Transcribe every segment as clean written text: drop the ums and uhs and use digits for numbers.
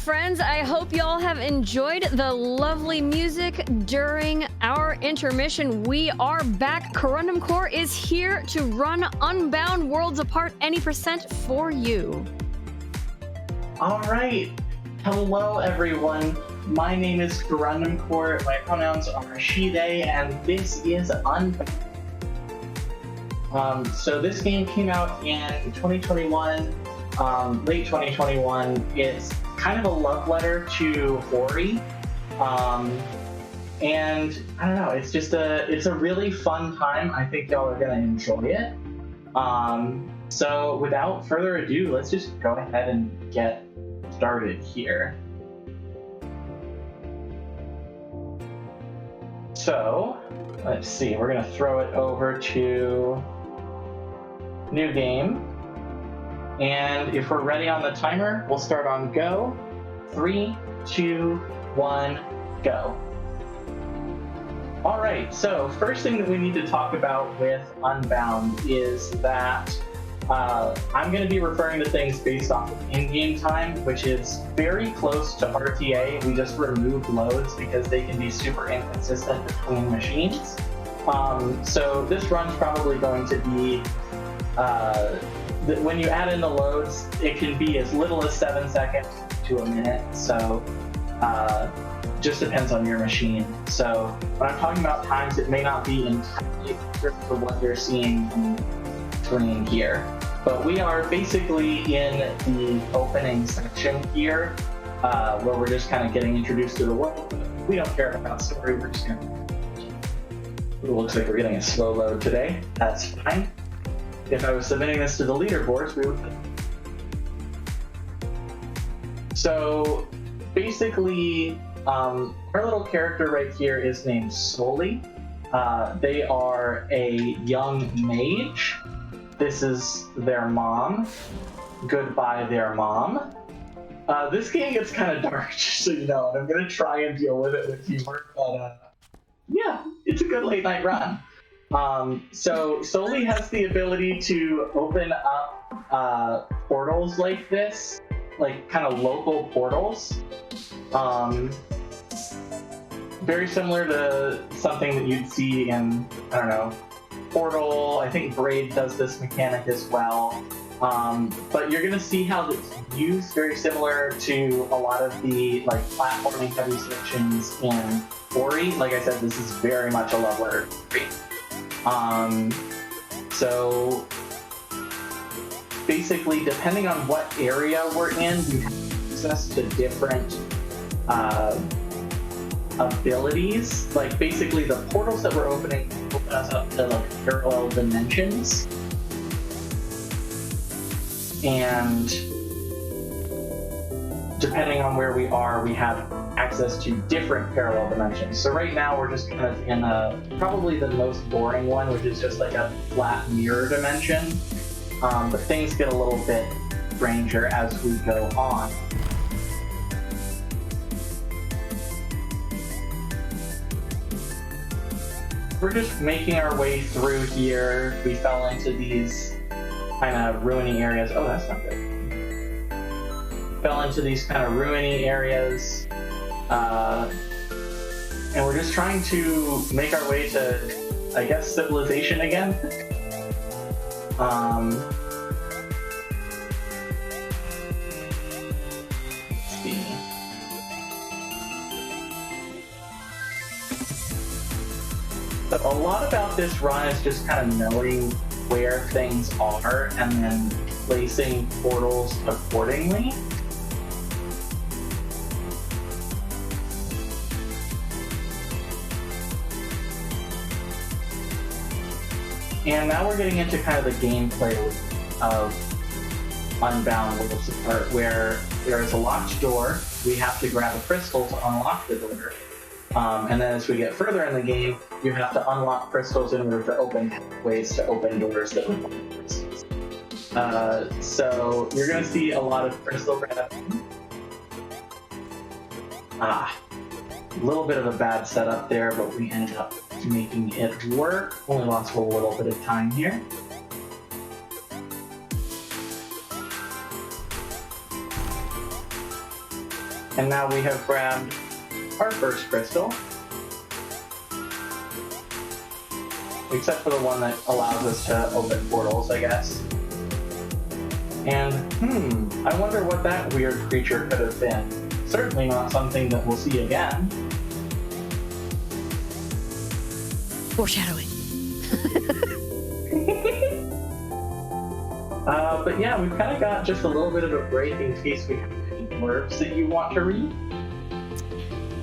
friends. I hope y'all have enjoyed the lovely music during our intermission. We are back. CorundumCore is here to run Unbound Worlds Apart any percent for you. All right. Hello, everyone. My name is CorundumCore. My pronouns are she, they, and this is Unbound. So this game came out in 2021, late 2021. It's kind of a love letter to Ori, and I don't know. It's a really fun time. I think y'all are gonna enjoy it. So without further ado, let's just go ahead and get started here. So let's see. We're gonna throw it over to new game, and if we're ready on the timer, we'll start on go. 3, 2, 1, go. All right, so first thing that we need to talk about with Unbound is that I'm going to be referring to things based off of in-game time, which is very close to RTA. We just removed loads because they can be super inconsistent between machines. So this run's probably going to be when you add in the loads, it can be as little as 7 seconds to a minute. So just depends on your machine. So when I'm talking about times, it may not be entirely accurate for what you're seeing on the screen here. But we are basically in the opening section here, where we're just kind of getting introduced to the world. We don't care about story. We're just going to. It looks like we're getting a slow load today. That's fine. If I was submitting this to the leaderboards, we would. So basically, our little character right here is named Soli. They are a young mage. This is their mom. Goodbye, their mom. This game gets kind of dark, just so you know, and I'm going to try and deal with it with humor, but yeah, it's a good late night run. So Soli has the ability to open up portals like this, like kind of local portals. Very similar to something that you'd see in, I don't know, Portal. I think Braid does this mechanic as well. But you're gonna see how it's used very similar to a lot of the like platforming heavy sections in Ori. Like I said, this is very much a love letter. So basically, depending on what area we're in, we have access to different abilities. Like basically, the portals that we're opening open us up to like parallel dimensions, and depending on where we are, we have access to different parallel dimensions. So right now we're just kind of in probably the most boring one, which is just like a flat mirror dimension. But things get a little bit stranger as we go on. We're just making our way through here. We fell into these kind of ruiny areas. Oh, that's not good. Fell into these kind of ruiny areas. And we're just trying to make our way to, I guess, civilization again. Let's see. But a lot about this run is just kind of knowing where things are and then placing portals accordingly. And now we're getting into kind of the gameplay of Unbound Worlds Apart, where there is a locked door. We have to grab a crystal to unlock the door. And then as we get further in the game, you have to unlock crystals in order to open ways to open doors that require crystals. So you're going to see a lot of crystal grabbing. A little bit of a bad setup there, but we ended up making it work. Only lost a little bit of time here. And now we have grabbed our first crystal. Except for the one that allows us to open portals, I guess. And, I wonder what that weird creature could have been. Certainly not something that we'll see again. Foreshadowing. But yeah, we've kind of got just a little bit of a break in case we have any blurbs that you want to read.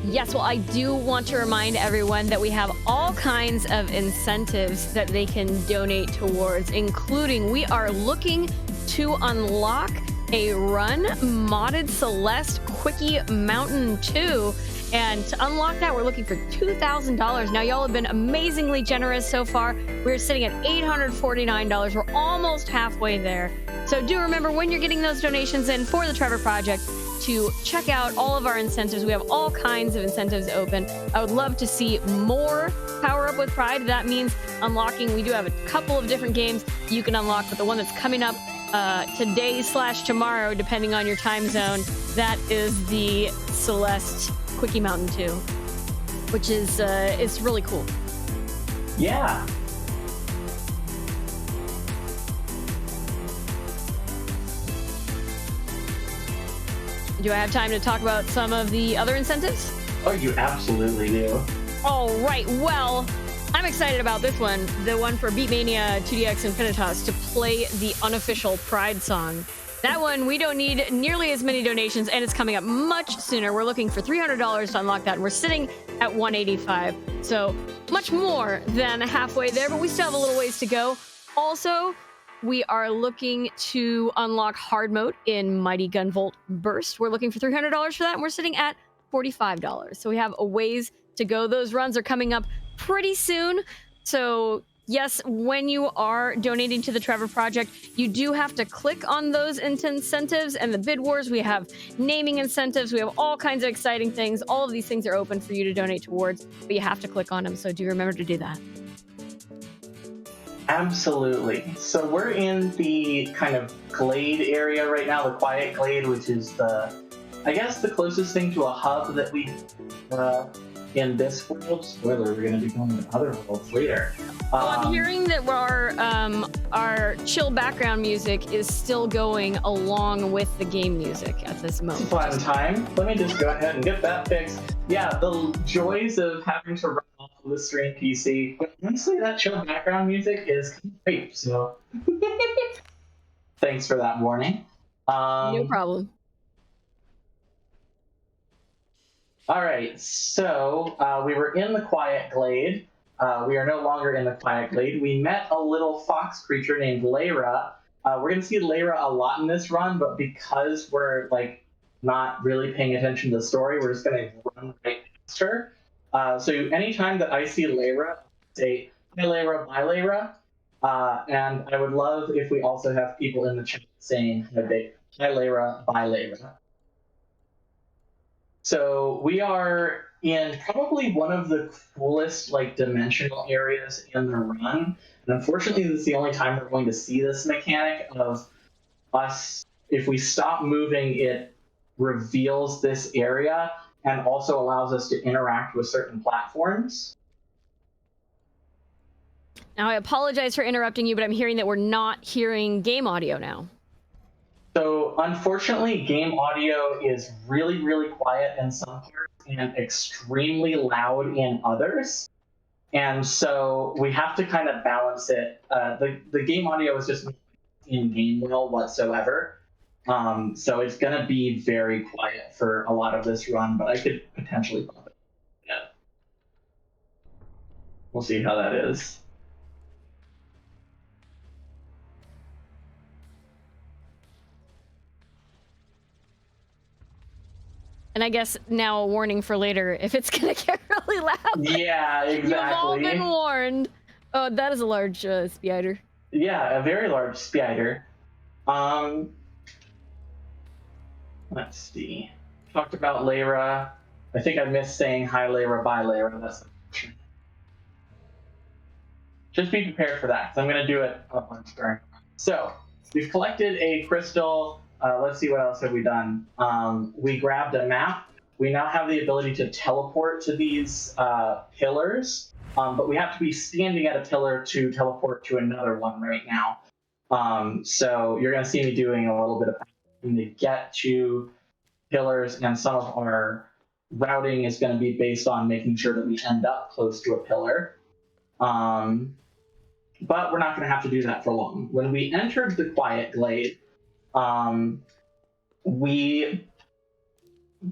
Yes, well, I do want to remind everyone that we have all kinds of incentives that they can donate towards, including we are looking to unlock a run modded Celeste Quickie Mountain 2. And to unlock that, we're looking for $2,000. Now, y'all have been amazingly generous so far. We're sitting at $849. We're almost halfway there. So do remember, when you're getting those donations in for the Trevor Project, to check out all of our incentives. We have all kinds of incentives open. I would love to see more Power Up with Pride. That means unlocking. We do have a couple of different games you can unlock, but the one that's coming up today/tomorrow, depending on your time zone, that is the Celeste Quickie Mountain 2, which is it's really cool. Yeah. Do I have time to talk about some of the other incentives? Oh, you absolutely do. All right, well, I'm excited about this one, the one for Beatmania 2DX Infinitas, to play the unofficial Pride song. That one, we don't need nearly as many donations, and it's coming up much sooner. We're looking for $300 to unlock that, and we're sitting at $185. So much more than halfway there, but we still have a little ways to go. Also, we are looking to unlock hard mode in Mighty Gunvolt Burst. We're looking for $300 for that, and we're sitting at $45. So we have a ways to go. Those runs are coming up pretty soon. So yes, when you are donating to the Trevor Project, you do have to click on those incentives and the bid wars. We have naming incentives. We have all kinds of exciting things. All of these things are open for you to donate towards, but you have to click on them. So do remember to do that. Absolutely. So we're in the kind of glade area right now, the quiet glade, which is I guess the closest thing to a hub that we in this world. Spoiler, we're going to be going to other worlds later. Well, I'm hearing that our chill background music is still going along with the game music at this moment. Fun time. Let me just go ahead and get that fixed. Yeah, the joys of having to run off of the stream PC. But honestly, that chill background music is great. So thanks for that warning. No problem. All right, so we were in the quiet glade. We are no longer in the quiet glade. We met a little fox creature named Lyra. We're going to see Lyra a lot in this run, but because we're not really paying attention to the story, we're just going to run right past her. So anytime that I see Lyra, say, hi Lyra, bye Lyra. And I would love if we also have people in the chat saying, hi Lyra, bye Lyra. So we are in probably one of the coolest dimensional areas in the run. And unfortunately, this is the only time we're going to see this mechanic of us, if we stop moving, it reveals this area and also allows us to interact with certain platforms. Now, I apologize for interrupting you, but I'm hearing that we're not hearing game audio now. So unfortunately, game audio is really, really quiet in some parts and extremely loud in others. And so we have to kind of balance it. The game audio is just not in game well whatsoever. So it's going to be very quiet for a lot of this run, but I could potentially bump it. Yeah. We'll see how that is. And I guess now a warning for later if it's going to get really loud. Yeah, exactly. You've all been warned. Oh, that is a large spider. Yeah, a very large spider. Let's see. Talked about Lyra. I think I missed saying hi Lyra, bye Lyra. That's the question. Just be prepared for that, because I'm going to do it up on screen. So, we've collected a crystal. let's see what else have we done. We grabbed a map. We now have the ability to teleport to these pillars, but we have to be standing at a pillar to teleport to another one right now. So you're going to see me doing a little bit of to get to pillars, and some of our routing is going to be based on making sure that we end up close to a pillar. But we're not going to have to do that for long. When we entered the Quiet Glade, we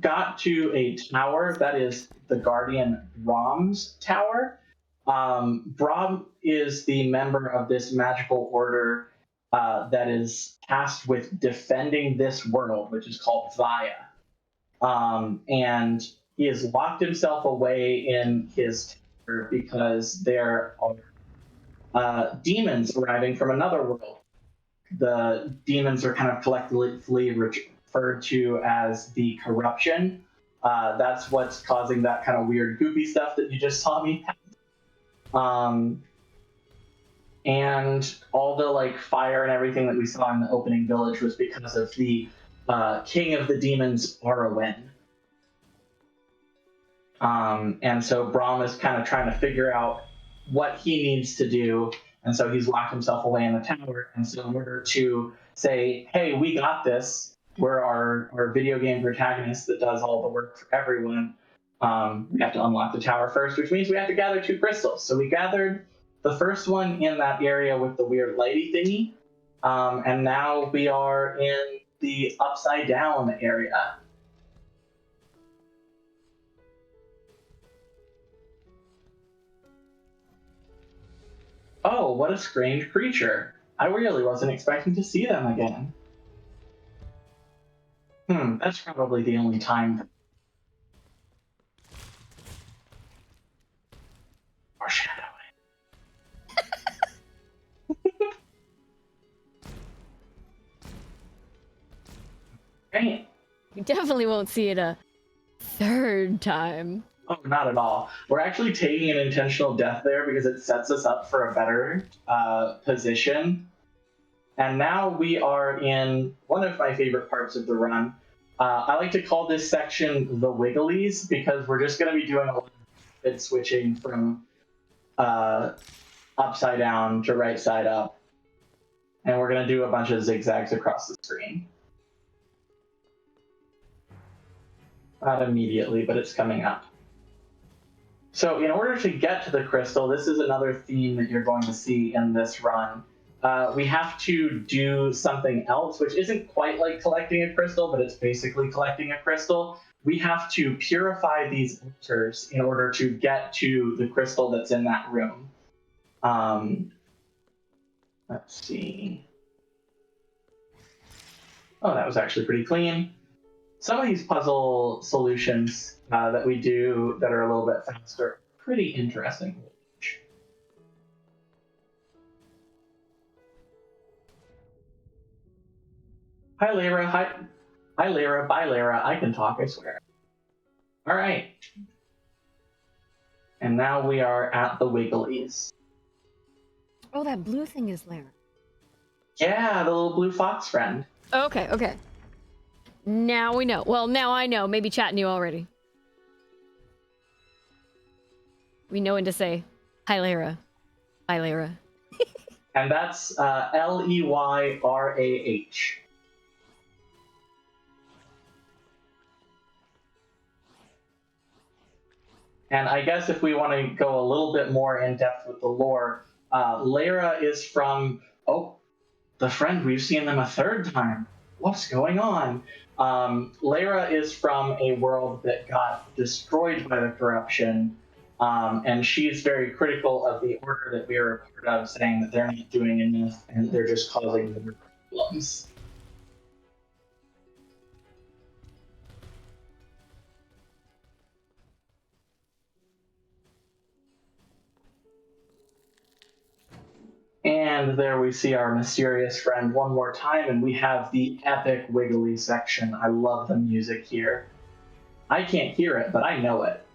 got to a tower that is the Guardian Brahm's tower. Brahm is the member of this magical order that is tasked with defending this world, which is called Vaya. And he has locked himself away in his tower because there are demons arriving from another world. The demons are kind of collectively referred to as the corruption. That's what's causing that kind of weird goopy stuff that you just saw me. And all the like fire and everything that we saw in the opening village was because of the king of the demons, Arwen. And so Brahm is kind of trying to figure out what he needs to do, and so he's locked himself away in the tower. And so in order to say, hey, we got this, we're our video game protagonist that does all the work for everyone, we have to unlock the tower first, which means we have to gather 2 crystals. So we gathered the first one in that area with the weird lighty thingy, and now we are in the upside down area. Oh, what a strange creature. I really wasn't expecting to see them again. That's probably the only time. Foreshadowing. Right. You definitely won't see it a 3rd time. Oh, not at all. We're actually taking an intentional death there because it sets us up for a better position. And now we are in one of my favorite parts of the run. I like to call this section the Wigglies because we're just going to be doing a lot of bit switching from upside down to right side up. And we're going to do a bunch of zigzags across the screen. Not immediately, but it's coming up. So in order to get to the crystal, this is another theme that you're going to see in this run. We have to do something else, which isn't quite like collecting a crystal, but it's basically collecting a crystal. We have to purify these altars in order to get to the crystal that's in that room. Let's see. Oh, that was actually pretty clean. Some of these puzzle solutions that we do that are a little bit faster, pretty interesting. Hi, Lyra. Hi, Lyra. Bye, Lyra. I can talk, I swear. All right. And now we are at the Wigglies. Oh, that blue thing is Lara. Yeah, the little blue fox friend. Okay, okay. Now we know. Well, now I know. Maybe chat knew already. We know when to say, hi, Lara. Bye, Lara. And that's Leyrah. And I guess if we want to go a little bit more in depth with the lore, Lyra is from, the friend, we've seen them a 3rd time. What's going on? Lyra is from a world that got destroyed by the corruption, and she's very critical of the order that we are a part of, saying that they're not doing enough and they're just causing more problems. And there we see our mysterious friend one more time, and we have the epic Wiggly section. I love the music here. I can't hear it, but I know it.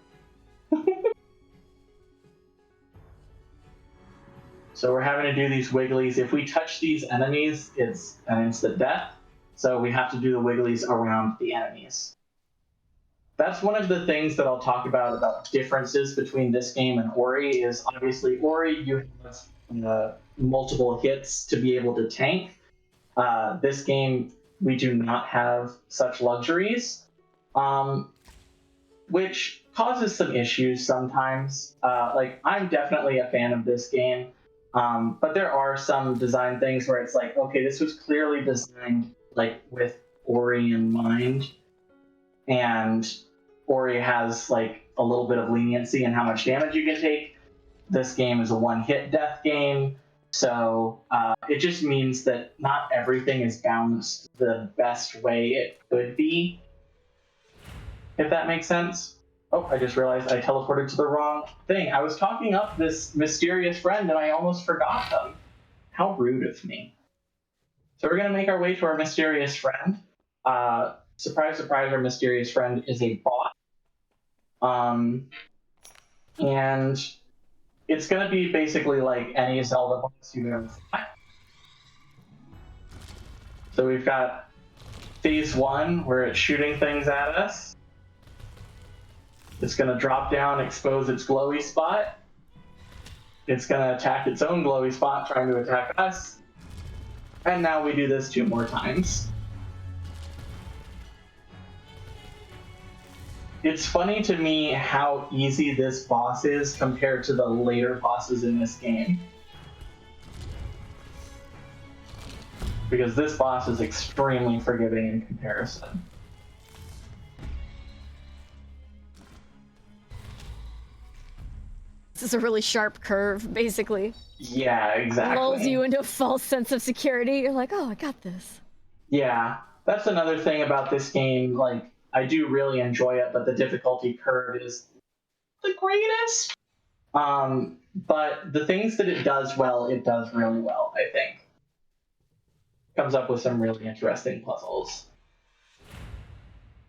So we're having to do these Wigglies. If we touch these enemies, it's an instant death. so we have to do the wigglies around the enemies. That's one of the things that I'll talk about differences between this game and Ori is obviously Ori, you have multiple hits to be able to tank. This game, we do not have such luxuries, which causes some issues sometimes. Like, I'm definitely a fan of this game, but there are some design things where it's like, okay, this was clearly designed like with Ori in mind, and Ori has like a little bit of leniency in how much damage you can take. This game is a one-hit death game, so it just means that not everything is balanced the best way it could be, if that makes sense. Oh, I just realized I teleported to the wrong thing. I was talking up this mysterious friend and I almost forgot them. How rude of me. So we're going to make our way to our mysterious friend. Surprise, surprise, our mysterious friend is a bot. And it's going to be basically like any Zelda boss you've ever fought. So we've got phase 1, where it's shooting things at us. It's going to drop down, expose its glowy spot. It's going to attack its own glowy spot, trying to attack us. And now we do this 2 more times. It's funny to me how easy this boss is compared to the later bosses in this game. Because this boss is extremely forgiving in comparison. This is a really sharp curve, basically. Yeah, exactly. Lulls you into a false sense of security. You're like, oh, I got this. Yeah, that's another thing about this game. Like, I do really enjoy it, but the difficulty curve is the greatest. But the things that it does well, it does really well, I think. Comes up with some really interesting puzzles.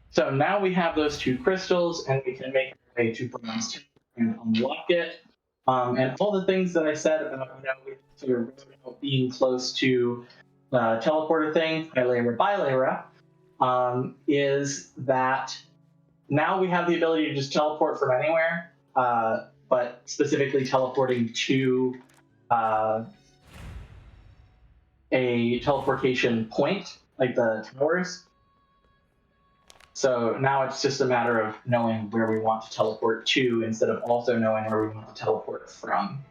So now we have those 2 crystals, and we can make our way to Bronze 2 and unlock it. And all the things that I said about, being close to teleporter thing, Hilera Bilera, is that now we have the ability to just teleport from anywhere, but specifically teleporting to a teleportation point, like the towers. So now it's just a matter of knowing where we want to teleport to instead of also knowing where we want to teleport from.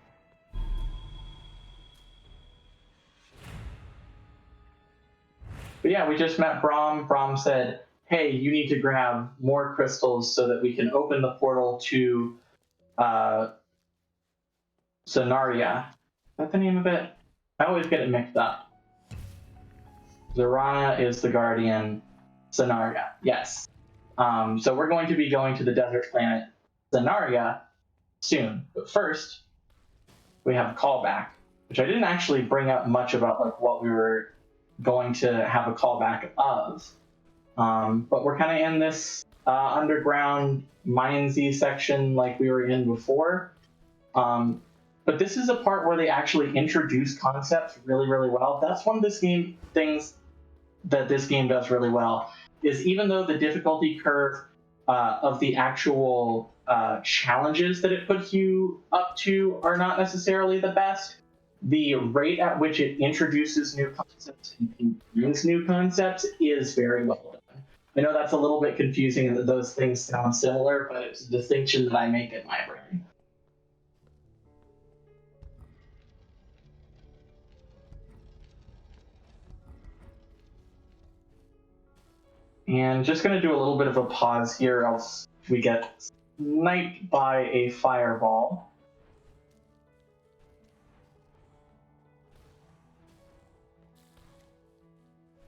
But yeah, we just met Braum. Braum said, hey, you need to grab more crystals so that we can open the portal to Sonaria. Is that the name of it? I always get it mixed up. Zorana is the guardian. Sonaria, yes. So we're going to be going to the desert planet Sonaria soon. But first, we have a callback, which I didn't actually bring up much about like what we were going to have a callback of. But we're kind of in this underground minesy section like we were in before. But this is a part where they actually introduce concepts really, really well. That's one of this game things that this game does really well, is even though the difficulty curve of the actual challenges that it puts you up to are not necessarily the best, the rate at which it introduces new concepts and brings new concepts is very well done. I know that's a little bit confusing and that those things sound similar, but it's a distinction that I make in my brain. And just going to do a little bit of a pause here, else we get sniped by a fireball.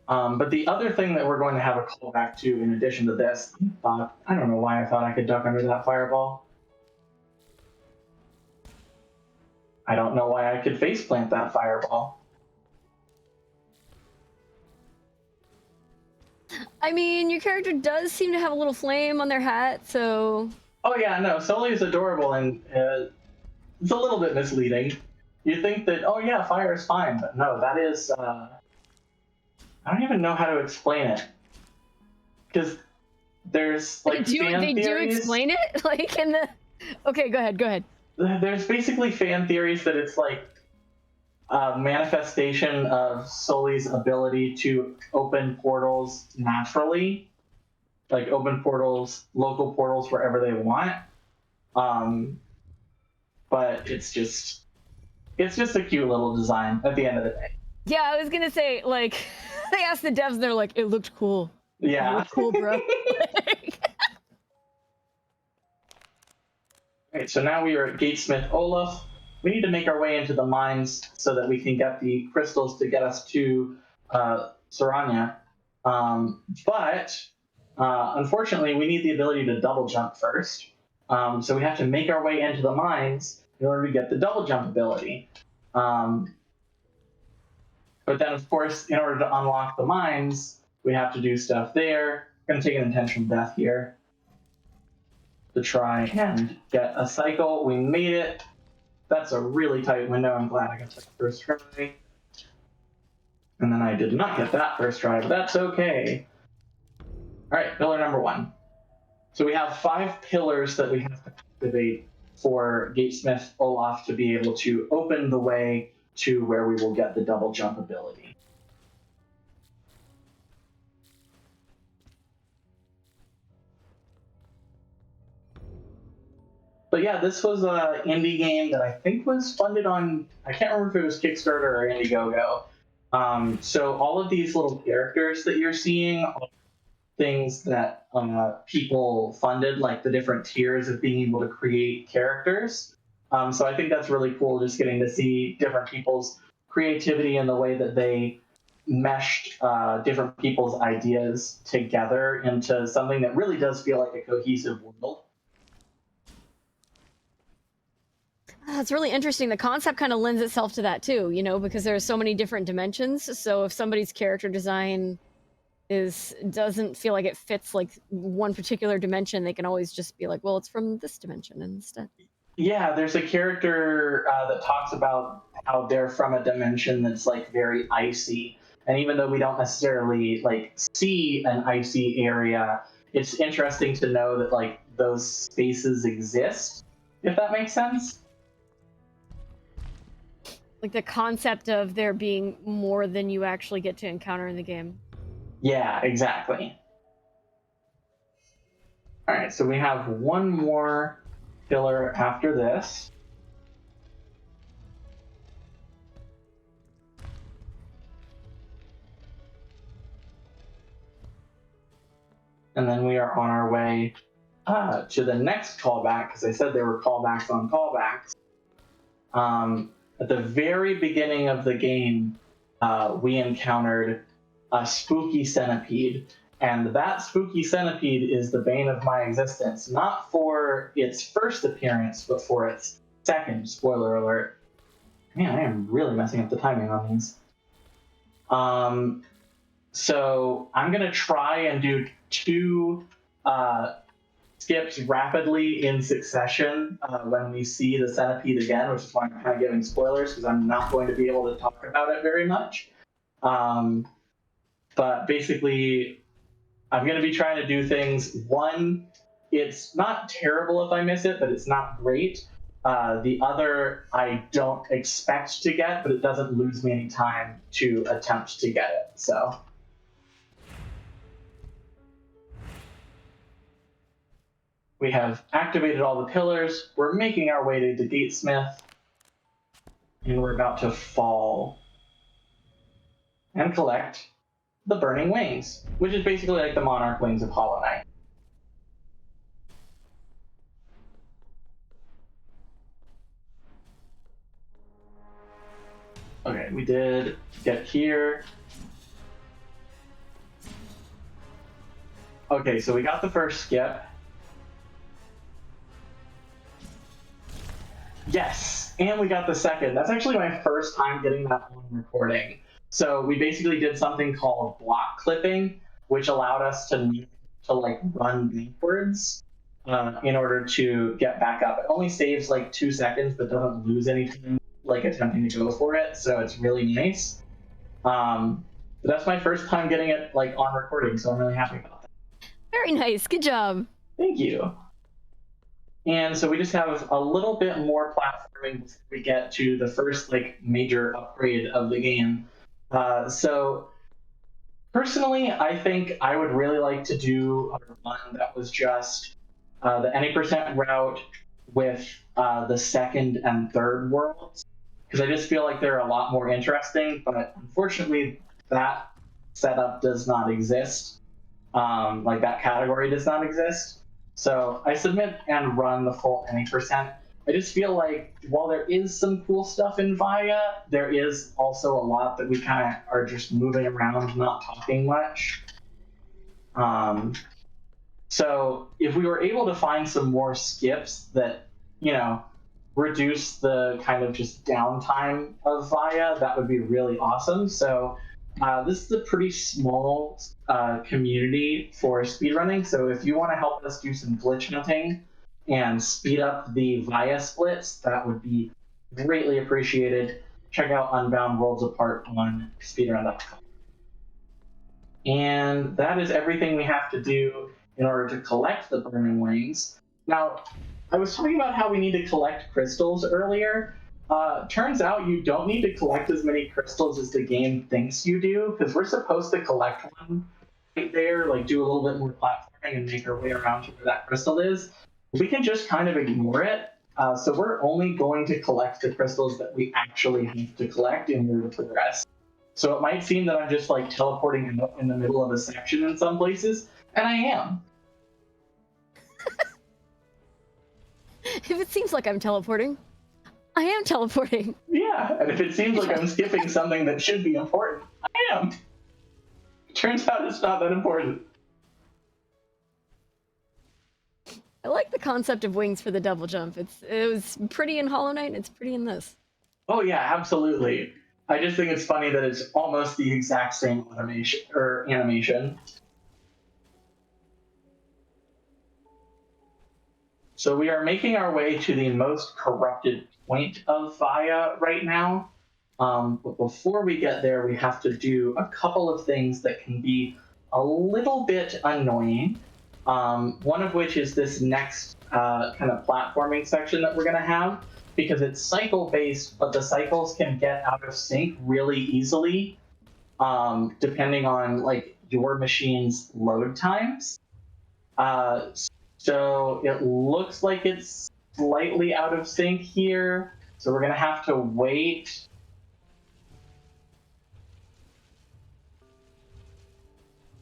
But the other thing that we're going to have a callback to in addition to this, I don't know why I thought I could duck under that fireball. I don't know why I could faceplant that fireball. I mean, your character does seem to have a little flame on their hat, so... Oh yeah, no, Sully is adorable, and it's a little bit misleading. You think that, oh yeah, fire is fine, but no, that is I don't even know how to explain it because there's like fan They do theories. explain it like in the. Okay, go ahead. Go ahead. There's basically fan theories that it's like a manifestation of Sully's ability to open portals naturally, like open portals, local portals wherever they want. But it's just a cute little design at the end of the day. Yeah, I was gonna say like they asked the devs, and they're like, it looked cool. It Yeah. looked cool, bro. Alright, so now we are at Gatesmith Olaf. We need to make our way into the mines so that we can get the crystals to get us to Saranya. But unfortunately, we need the ability to double jump first. So we have to make our way into the mines in order to get the double jump ability. But then, of course, in order to unlock the mines, we have to do stuff there. We're going to take an intentional death here to try and get a cycle. We made it. That's a really tight window. I'm glad I got that first try. And then I did not get that first try, but that's okay. All right, pillar number 1. So we have 5 pillars that we have to activate for Gatesmith Olaf to be able to open the way to where we will get the double jump ability. But yeah, this was an indie game that I think was funded on, I can't remember if it was Kickstarter or Indiegogo. So all of these little characters that you're seeing are things that people funded, like the different tiers of being able to create characters. So I think that's really cool, just getting to see different people's creativity and the way that they meshed different people's ideas together into something that really does feel like a cohesive world. That's really interesting. The concept kind of lends itself to that too, you know, because there are so many different dimensions. So if somebody's character design doesn't feel like it fits like one particular dimension, they can always just be like, well, it's from this dimension instead. Yeah, there's a character that talks about how they're from a dimension that's like very icy, and even though we don't necessarily like see an icy area, it's interesting to know that like those spaces exist, if that makes sense. Like the concept of there being more than you actually get to encounter in the game. Yeah, exactly. All right, so we have one more pillar after this. And then we are on our way to the next callback, because I said there were callbacks on callbacks. At the very beginning of the game, we encountered a spooky centipede. And that spooky centipede is the bane of my existence, not for its first appearance, but for its second. Spoiler alert. Man, I am really messing up the timing on these. So I'm going to try and do 2 skips rapidly in succession when we see the centipede again, which is why I'm kind of giving spoilers, because I'm not going to be able to talk about it very much. But basically, I'm going to be trying to do things. One, it's not terrible if I miss it, but it's not great. The other, I don't expect to get, but it doesn't lose me any time to attempt to get it. So we have activated all the pillars. We're making our way to the Gatesmith, and we're about to fall and collect the Burning Wings, which is basically like the Monarch Wings of Hollow Knight. Okay, we did get here. Okay, so we got the first skip. Yes, and we got the second. That's actually my first time getting that on recording. So we basically did something called block clipping, which allowed us to like run backwards in order to get back up. It only saves like 2 seconds, but doesn't lose anything like attempting to go for it. So it's really nice. But that's my first time getting it like on recording, so I'm really happy about that. Very nice. Good job. Thank you. And so we just have a little bit more platforming before we get to the first like major upgrade of the game. So personally, I think I would really like to do a run that was just the any percent route with the second and third worlds, because I just feel like they're a lot more interesting. But unfortunately, that setup does not exist. Like that category does not exist. So I submit and run the full any percent. I just feel like while there is some cool stuff in Via, there is also a lot that we kind of are just moving around, not talking much. Um, so if we were able to find some more skips that, you know, reduce the kind of just downtime of Via, that would be really awesome. So this is a pretty small community for speedrunning. So if you want to help us do some glitch hunting and speed up the Via splits, that would be greatly appreciated. Check out Unbound Worlds Apart on speedrun.com. And that is everything we have to do in order to collect the Burning Wings. Now, I was talking about how we need to collect crystals earlier. Turns out you don't need to collect as many crystals as the game thinks you do, because we're supposed to collect one right there, like do a little bit more platforming and make our way around to where that crystal is. We can just kind of ignore it. So we're only going to collect the crystals that we actually have to collect in order to progress. So it might seem that I'm just like teleporting in the middle of a section in some places, and I am. If it seems like I'm teleporting, I am teleporting. Yeah, and if it seems like I'm skipping something that should be important, I am. Turns out it's not that important. I like the concept of wings for the double jump. It was pretty in Hollow Knight, and it's pretty in this. Oh yeah, absolutely. I just think it's funny that it's almost the exact same automation or animation. So we are making our way to the most corrupted point of Via right now. But before we get there, we have to do a couple of things that can be a little bit annoying. One of which is this next kind of platforming section that we're going to have, because it's cycle-based, but the cycles can get out of sync really easily, depending on like your machine's load times. So it looks like it's slightly out of sync here. So we're going to have to wait.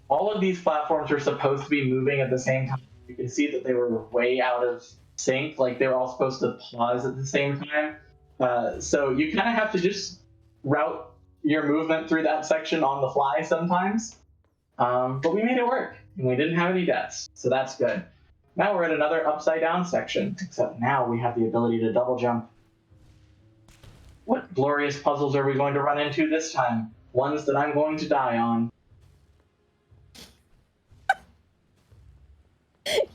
All of these platforms are supposed to be moving at the same time. You can see that they were way out of sync. Like they were all supposed to pause at the same time. So you kind of have to just route your movement through that section on the fly sometimes. But we made it work, and we didn't have any deaths. So that's good. Now we're at another upside down section, except now we have the ability to double jump. What glorious puzzles are we going to run into this time? Ones that I'm going to die on.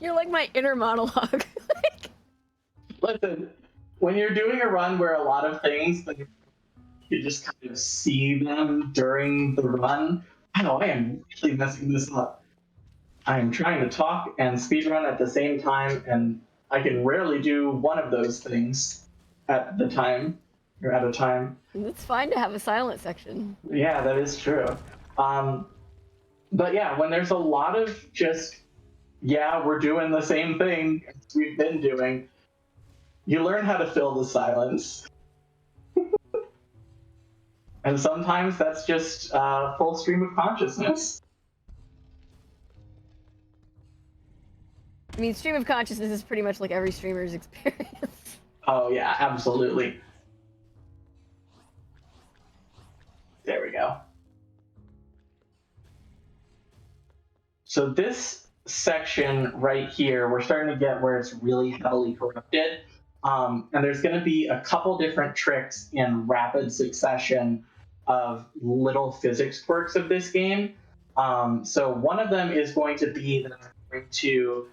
You're like my inner monologue. Listen, when you're doing a run where a lot of things, like, you just kind of see them during the run, wow, I am really messing this up. I am trying to talk and speedrun at the same time, and I can rarely do one of those things at the time, or at a time. It's fine to have a silent section. Yeah, that is true. But yeah, when there's a lot of just, yeah, we're doing the same thing as we've been doing, you learn how to fill the silence. And sometimes that's just full stream of consciousness. I mean, stream of consciousness is pretty much like every streamer's experience. Oh yeah, absolutely. There we go. So this section right here, we're starting to get where it's really heavily corrupted. And there's going to be a couple different tricks in rapid succession of little physics quirks of this game. So one of them is going to be that I'm going to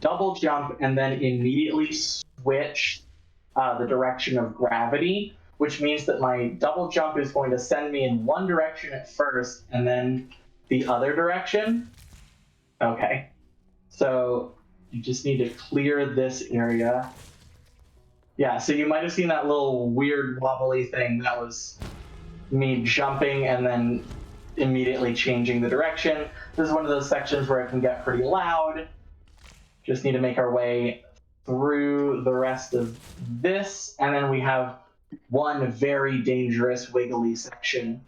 double jump and then immediately switch the direction of gravity, which means that my double jump is going to send me in one direction at first and then the other direction. Okay. So you just need to clear this area. Yeah, so you might have seen that little weird wobbly thing. That was me jumping and then immediately changing the direction. This is one of those sections where it can get pretty loud. Just need to make our way through the rest of this, and then we have one very dangerous wiggly section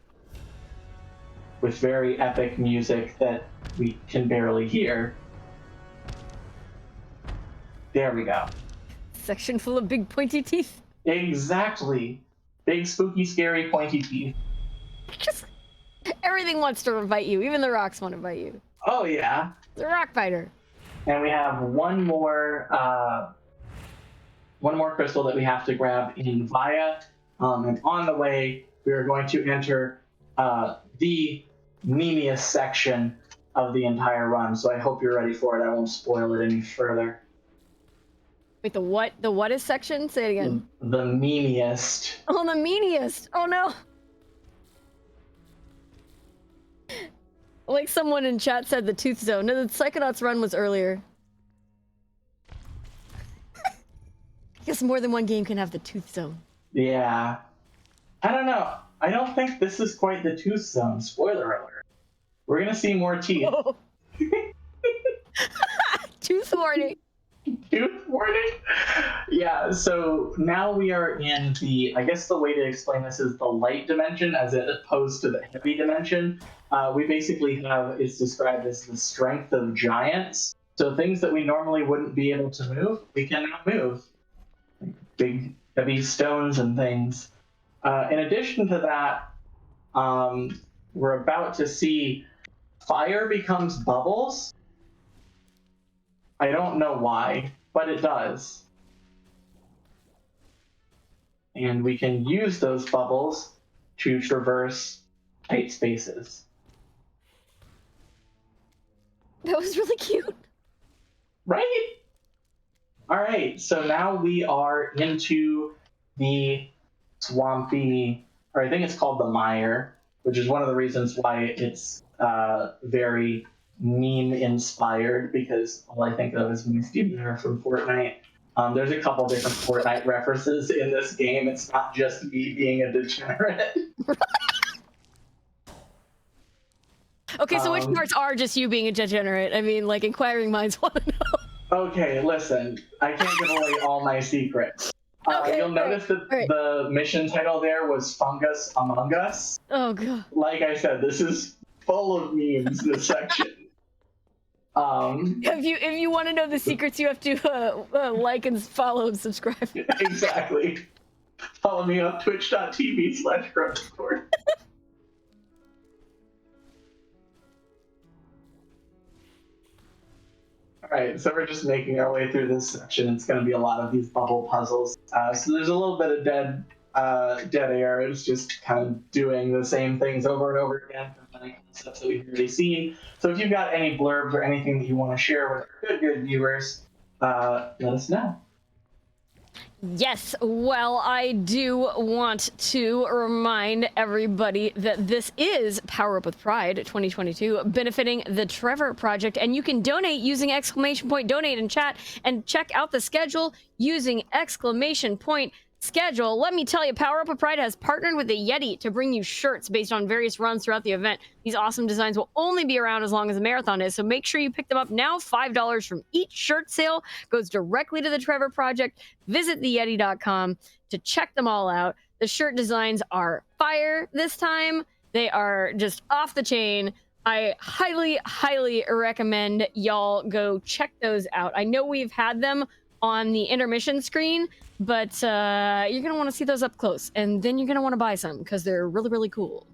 with very epic music that we can barely hear. There we go. Section full of big pointy teeth. Exactly. Big, spooky, scary, pointy teeth. Just everything wants to bite you. Even the rocks want to bite you. Oh, yeah. The rock biter. And we have one more crystal that we have to grab in Via. And on the way, we are going to enter the meaniest section of the entire run. So I hope you're ready for it. I won't spoil it any further. Wait, the what? The what is section? Say it again. The meaniest. Oh, the meaniest. Oh, no. Like someone in chat said, the tooth zone. No, the Psychonauts run was earlier. I guess more than one game can have the tooth zone. Yeah. I don't know. I don't think this is quite the tooth zone. Spoiler alert. We're going to see more teeth. Oh. Tooth warning. Tooth warning? Yeah, so now we are in I guess the way to explain this is the light dimension as opposed to the heavy dimension. We basically have, it's described as the strength of giants. So things that we normally wouldn't be able to move, we can now move. Big, heavy stones and things. In addition to that, we're about to see fire becomes bubbles. I don't know why, but it does. And we can use those bubbles to traverse tight spaces. That was really cute. Right? All right, so now we are into the swampy, or I think it's called the mire, which is one of the reasons why it's very meme-inspired, because all I think of is Misty Bear from Fortnite. There's a couple different Fortnite references in this game. It's not just me being a degenerate. Okay, so which parts are just you being a degenerate? I mean, like, inquiring minds want to know. Okay, listen. I can't give away all my secrets. Okay, you'll notice that the mission title there was Fungus Among Us. Oh, God. Like I said, this is full of memes, this section. If you want to know the secrets, you have to like and follow and subscribe. Exactly. Follow me on twitch.tv/CorundumCore. Alright, so we're just making our way through this section. It's going to be a lot of these bubble puzzles. So there's a little bit of dead air. It's just kind of doing the same things over and over again from the stuff that we've already seen. So if you've got any blurbs or anything that you want to share with our good viewers, let us know. Yes, well, I do want to remind everybody that this is Power Up with Pride 2022, benefiting the Trevor Project, and you can donate using !donate in chat, and check out the schedule using !schedule. Let me tell you, Power Up with Pride has partnered with the Yeti to bring you shirts based on various runs throughout the event. These awesome designs will only be around as long as the marathon is, so make sure you pick them up now. $5 from each shirt sale goes directly to the Trevor Project. Visit theyeti.com to check them all out. The shirt designs are fire this time. They are just off the chain. I highly, highly recommend y'all go check those out. I know we've had them on the intermission screen, but you're going to want to see those up close, and then you're going to want to buy some because they're really, really cool.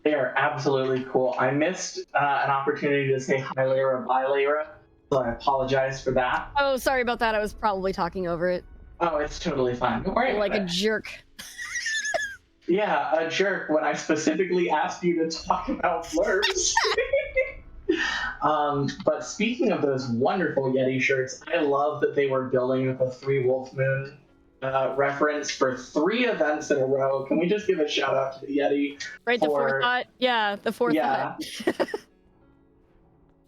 They are absolutely cool. I missed an opportunity to say hi, Lyra, bye, Lyra, so I apologize for that. Oh, sorry about that. I was probably talking over it. Oh, it's totally fine. Don't worry like about a jerk. Yeah, a jerk when I specifically asked you to talk about blurbs. But speaking of those wonderful Yeti shirts, I love that they were building with a 3 wolf moon reference for 3 events in a row. Can we just give a shout out to the Yeti? Right, the forethought. Yeah, the forethought. Yeah,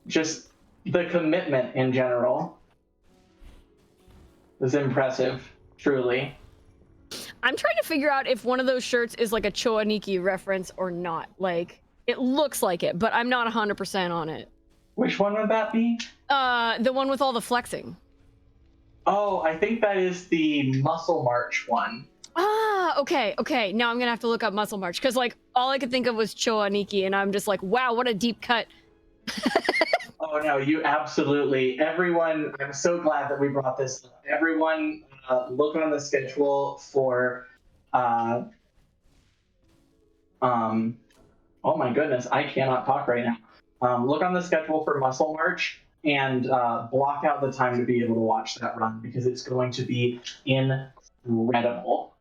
just the commitment in general is impressive, truly. I'm trying to figure out if one of those shirts is like a Choaniki reference or not. Like, it looks like it, but I'm not 100% on it. Which one would that be? The one with all the flexing. Oh, I think that is the Muscle March one. Ah, okay. Now I'm gonna have to look up Muscle March because like all I could think of was Choaniki, and I'm just like, wow, what a deep cut. Oh no, you absolutely. Everyone, I'm so glad that we brought this up. Everyone, look on the schedule for. Oh my goodness, I cannot talk right now. Look on the schedule for Muscle March and block out the time to be able to watch that run because it's going to be incredible.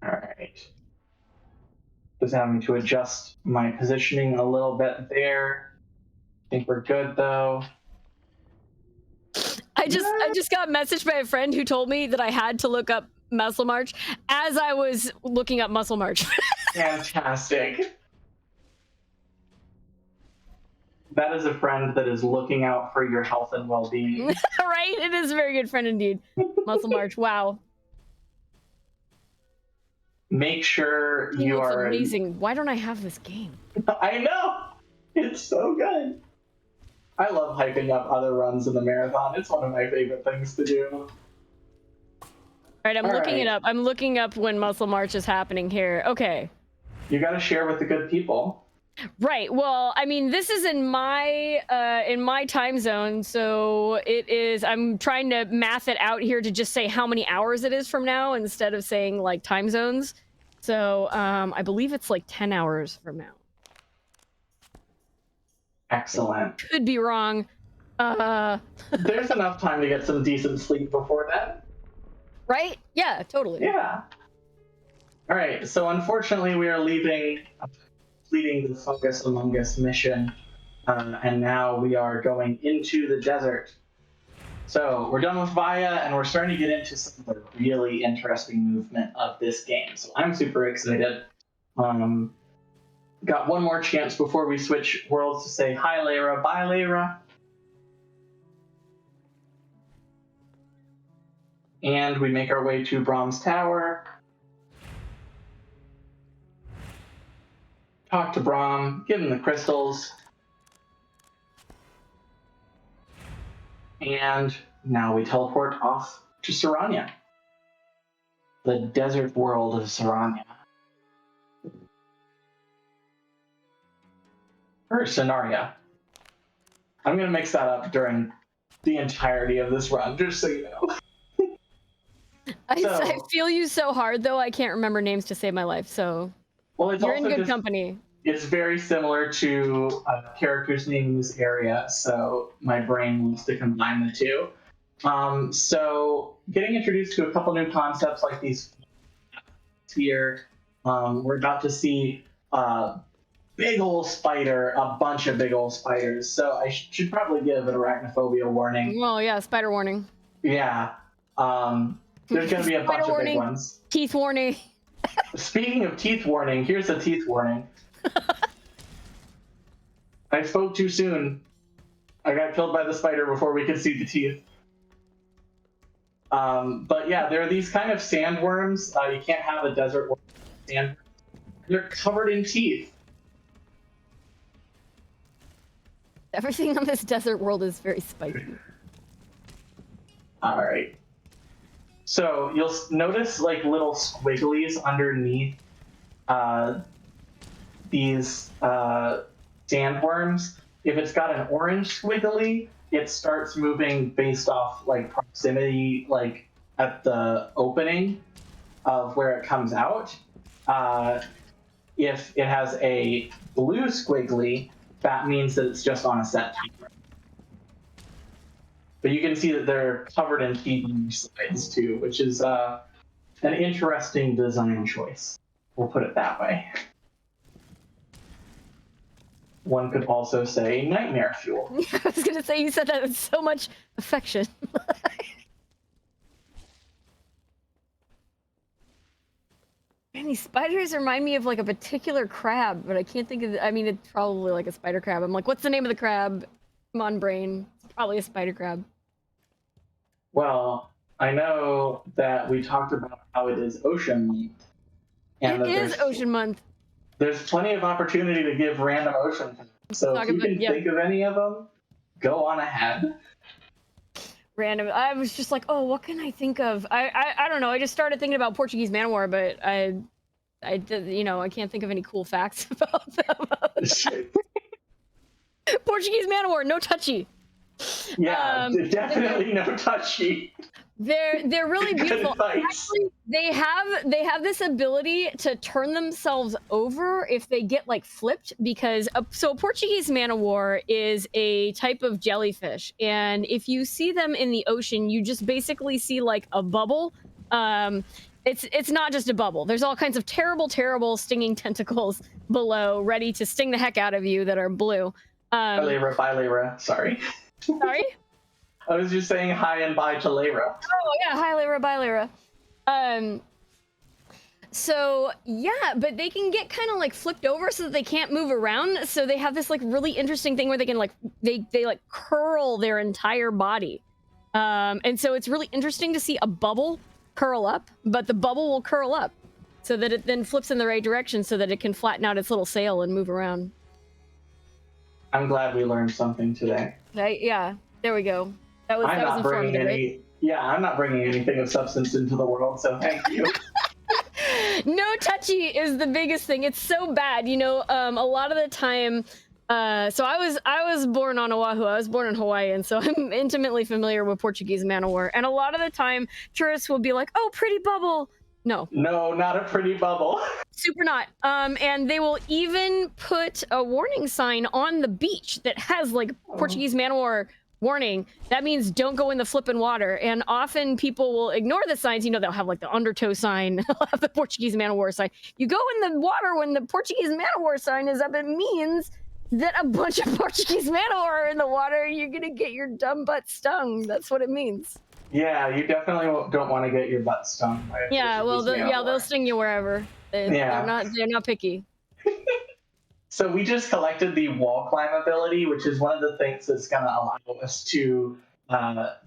All right. Just having to adjust my positioning a little bit there. I think we're good though. I just got messaged by a friend who told me that I had to look up Muscle March as I was looking up Muscle March. Fantastic. That is a friend that is looking out for your health and well-being. Right? It is a very good friend indeed. Muscle March. Wow. Make sure It you looks are amazing. Why don't I have this game? I know. It's so good. I love hyping up other runs in the marathon. It's one of my favorite things to do. All right, I'm looking it up. I'm looking up when Muscle March is happening here. Okay. You got to share with the good people. Right. Well, I mean, this is in my time zone, so it is. I'm trying to math it out here to just say how many hours it is from now instead of saying like time zones. So I believe it's like 10 hours from now. Excellent. Could be wrong. There's enough time to get some decent sleep before that. Right? Yeah, totally. Yeah. All right. So unfortunately, we are completing the Fungus Among Us mission, and now we are going into the desert. So we're done with Vaya, and we're starting to get into some of the really interesting movement of this game. So I'm super excited. Got one more chance before we switch worlds to say hi, Layra, bye, Layra. And we make our way to Brahm's Tower. Talk to Brahm, give him the crystals. And now we teleport off to Saranya. The desert world of Saranya. Or Sonaria. I'm going to mix that up during the entirety of this run, just so you know. I feel you so hard, though. I can't remember names to save my life, so well, it's you're in also good company. It's very similar to characters named in this area, so my brain wants to combine the two. So getting introduced to a couple new concepts like these here. We're about to see a big old spider, a bunch of big old spiders. So I should probably give an arachnophobia warning. Well, yeah, spider warning. Yeah. There's going to be a bunch of big ones. Teeth warning. Speaking of teeth warning, here's a teeth warning. I spoke too soon. I got killed by the spider before we could see the teeth. But yeah, there are these kind of sandworms. You can't have a desert worm sand. They're covered in teeth. Everything on this desert world is very spiky. All right. So you'll notice like little squigglies underneath these sandworms. If it's got an orange squiggly, it starts moving based off like proximity, like at the opening of where it comes out. If it has a blue squiggly, that means that it's just on a set timer. But you can see that they're covered in teeth on these sides too, which is an interesting design choice. We'll put it that way. One could also say nightmare fuel. I was gonna say, you said that with so much affection. Man, these spiders remind me of like a particular crab, but I can't think of I mean, it's probably like a spider crab. I'm like, what's the name of the crab? Come on, brain. It's probably a spider crab. Well, I know that we talked about how it is ocean month, and It that is Ocean Month. there's plenty of opportunity to give random ocean facts. So if you can think of any of them, go on ahead. Random. I was just like, oh, what can I think of? I don't know. I just started thinking about Portuguese man of war, but I did, you know, I can't think of any cool facts about them. Portuguese man of war, no touchy. Yeah, definitely no touchy. They're really beautiful. Actually, they have this ability to turn themselves over if they get like flipped, because so a Portuguese man of war is a type of jellyfish, and if you see them in the ocean, you just basically see like a bubble. It's not just a bubble. There's all kinds of terrible stinging tentacles below, ready to sting the heck out of you, that are blue. Bilera, sorry. Sorry? I was just saying hi and bye to Lyra. Oh yeah, hi Lyra, bye Lyra. So yeah, but they can get kind of like flipped over so that they can't move around. So they have this like really interesting thing where they can like they like curl their entire body. And so it's really interesting to see a bubble curl up, but the bubble will curl up so that it then flips in the right direction so that it can flatten out its little sail and move around. I'm glad we learned something today. Yeah, there we go. That was not bringing informative, any. Right? Yeah, I'm not bringing anything of substance into the world, so thank you. No touchy is the biggest thing. It's so bad, you know. A lot of the time, so I was born on Oahu. I was born in Hawaii, and so I'm intimately familiar with Portuguese man of war. And a lot of the time, tourists will be like, "Oh, pretty bubble." No, not a pretty bubble. Super not. And they will even put a warning sign on the beach that has like Portuguese man of war warning. That means don't go in the flippin' water. And often people will ignore the signs. You know, they'll have like the undertow sign, they'll have the Portuguese man of war sign. You go in the water when the Portuguese man of war sign is up, it means that a bunch of Portuguese man of war are in the water. You're gonna get your dumb butt stung. That's what it means. Yeah, you definitely don't want to get your butt stung. Yeah, well, they'll sting you wherever. They're not picky. So we just collected the wall climb ability, which is one of the things that's going to allow us to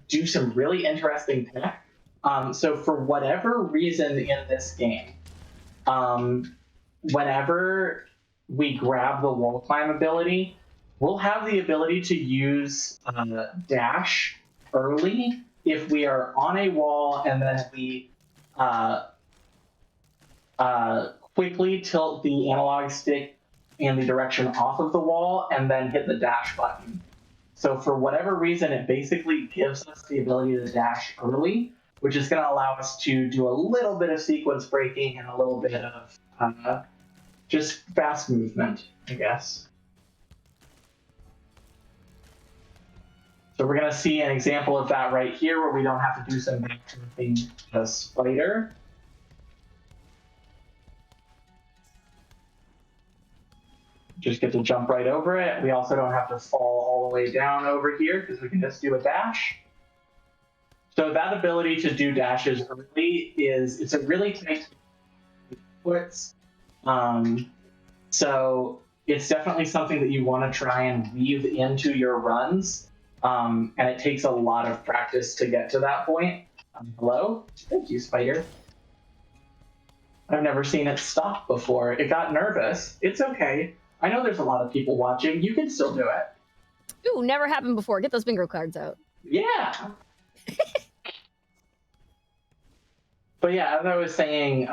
do some really interesting tech. So for whatever reason in this game, whenever we grab the wall climb ability, we'll have the ability to use dash early if we are on a wall, and then we quickly tilt the analog stick in the direction off of the wall and then hit the dash button. So for whatever reason, it basically gives us the ability to dash early, which is going to allow us to do a little bit of sequence breaking and a little bit of just fast movement, I guess. So we're going to see an example of that right here, where we don't have to do some backtracking a spider. Just get to jump right over it. We also don't have to fall all the way down over here because we can just do a dash. So that ability to do dashes early it's a really tight puts. So it's definitely something that you want to try and weave into your runs. And it takes a lot of practice to get to that point. Hello? Thank you, spider. I've never seen it stop before. It got nervous. It's okay. I know there's a lot of people watching. You can still do it. Ooh, never happened before. Get those bingo cards out. Yeah. But yeah, as I was saying,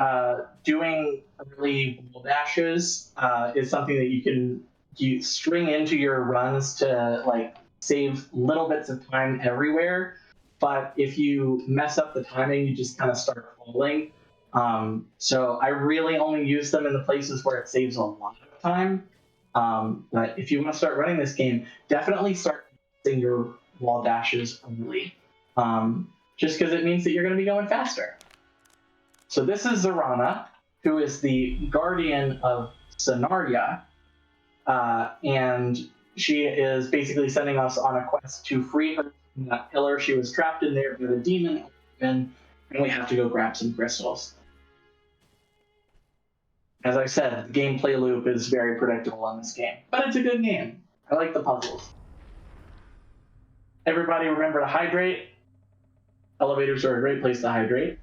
doing early wall dashes is something that you string into your runs to like save little bits of time everywhere. But if you mess up the timing, you just kind of start falling. So I really only use them in the places where it saves a lot of time. But if you want to start running this game, definitely start using your wall dashes early, just because it means that you're going to be going faster. So this is Zarana, who is the guardian of Sonaria. and she is basically sending us on a quest to free her from that pillar. She was trapped in there by the demon, and we have to go grab some crystals. As I said, the gameplay loop is very predictable in this game, but it's a good game. I like the puzzles. Everybody remember to hydrate. Elevators are a great place to hydrate.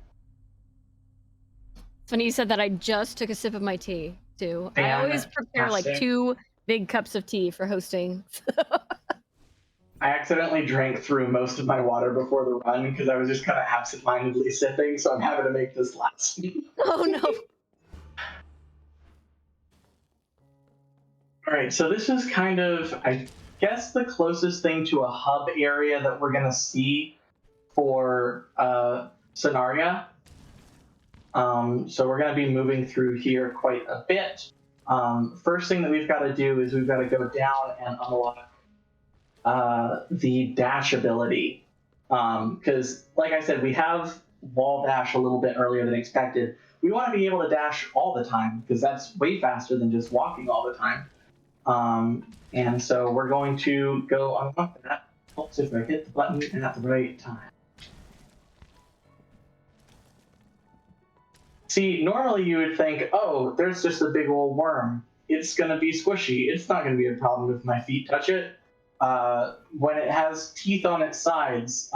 Funny you said that. I just took a sip of my tea, too. I always prepare like 2 big cups of tea for hosting. I accidentally drank through most of my water before the run because I was just kind of absent-mindedly sipping, so I'm having to make this last. Oh, no. All right, so this is kind of, I guess, the closest thing to a hub area that we're going to see for Sonaria. So we're going to be moving through here quite a bit. First thing that we've got to do is we've got to go down and unlock the dash ability. Because, like I said, we have wall dash a little bit earlier than expected. We want to be able to dash all the time because that's way faster than just walking all the time. And so we're going to go unlock that. Helps if I hit the button at the right time. See, normally you would think, oh, there's just a big old worm. It's going to be squishy. It's not going to be a problem if my feet touch it. When it has teeth on its sides,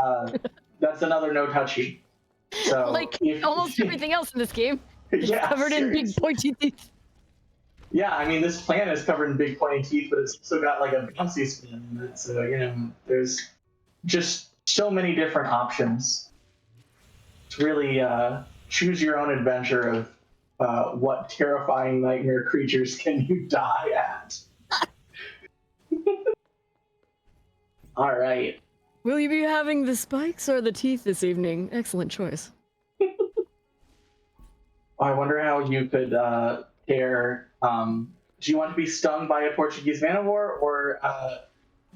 that's another no touchy. So like almost everything else in this game. It's covered in big pointy teeth. Yeah, I mean, this plant is covered in big pointy teeth, but it's also got like a bouncy skin in it. So, there's just so many different options. It's really choose your own adventure of what terrifying nightmare creatures can you die at. All right. Will you be having the spikes or the teeth this evening? Excellent choice. I wonder how you could pair. Do you want to be stung by a Portuguese manowar or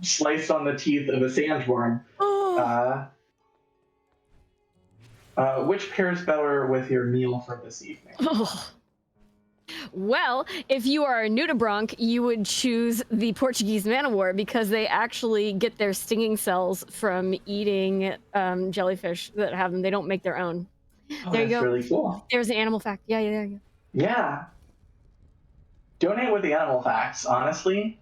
sliced on the teeth of a sandworm? Oh. Which pairs better with your meal for this evening? Oh. Well, if you are a nudibranch, you would choose the Portuguese manowar because they actually get their stinging cells from eating jellyfish that have them. They don't make their own. Oh, there you go. That's really cool. There's an animal fact. Yeah. Yeah. Donate with the animal facts, honestly.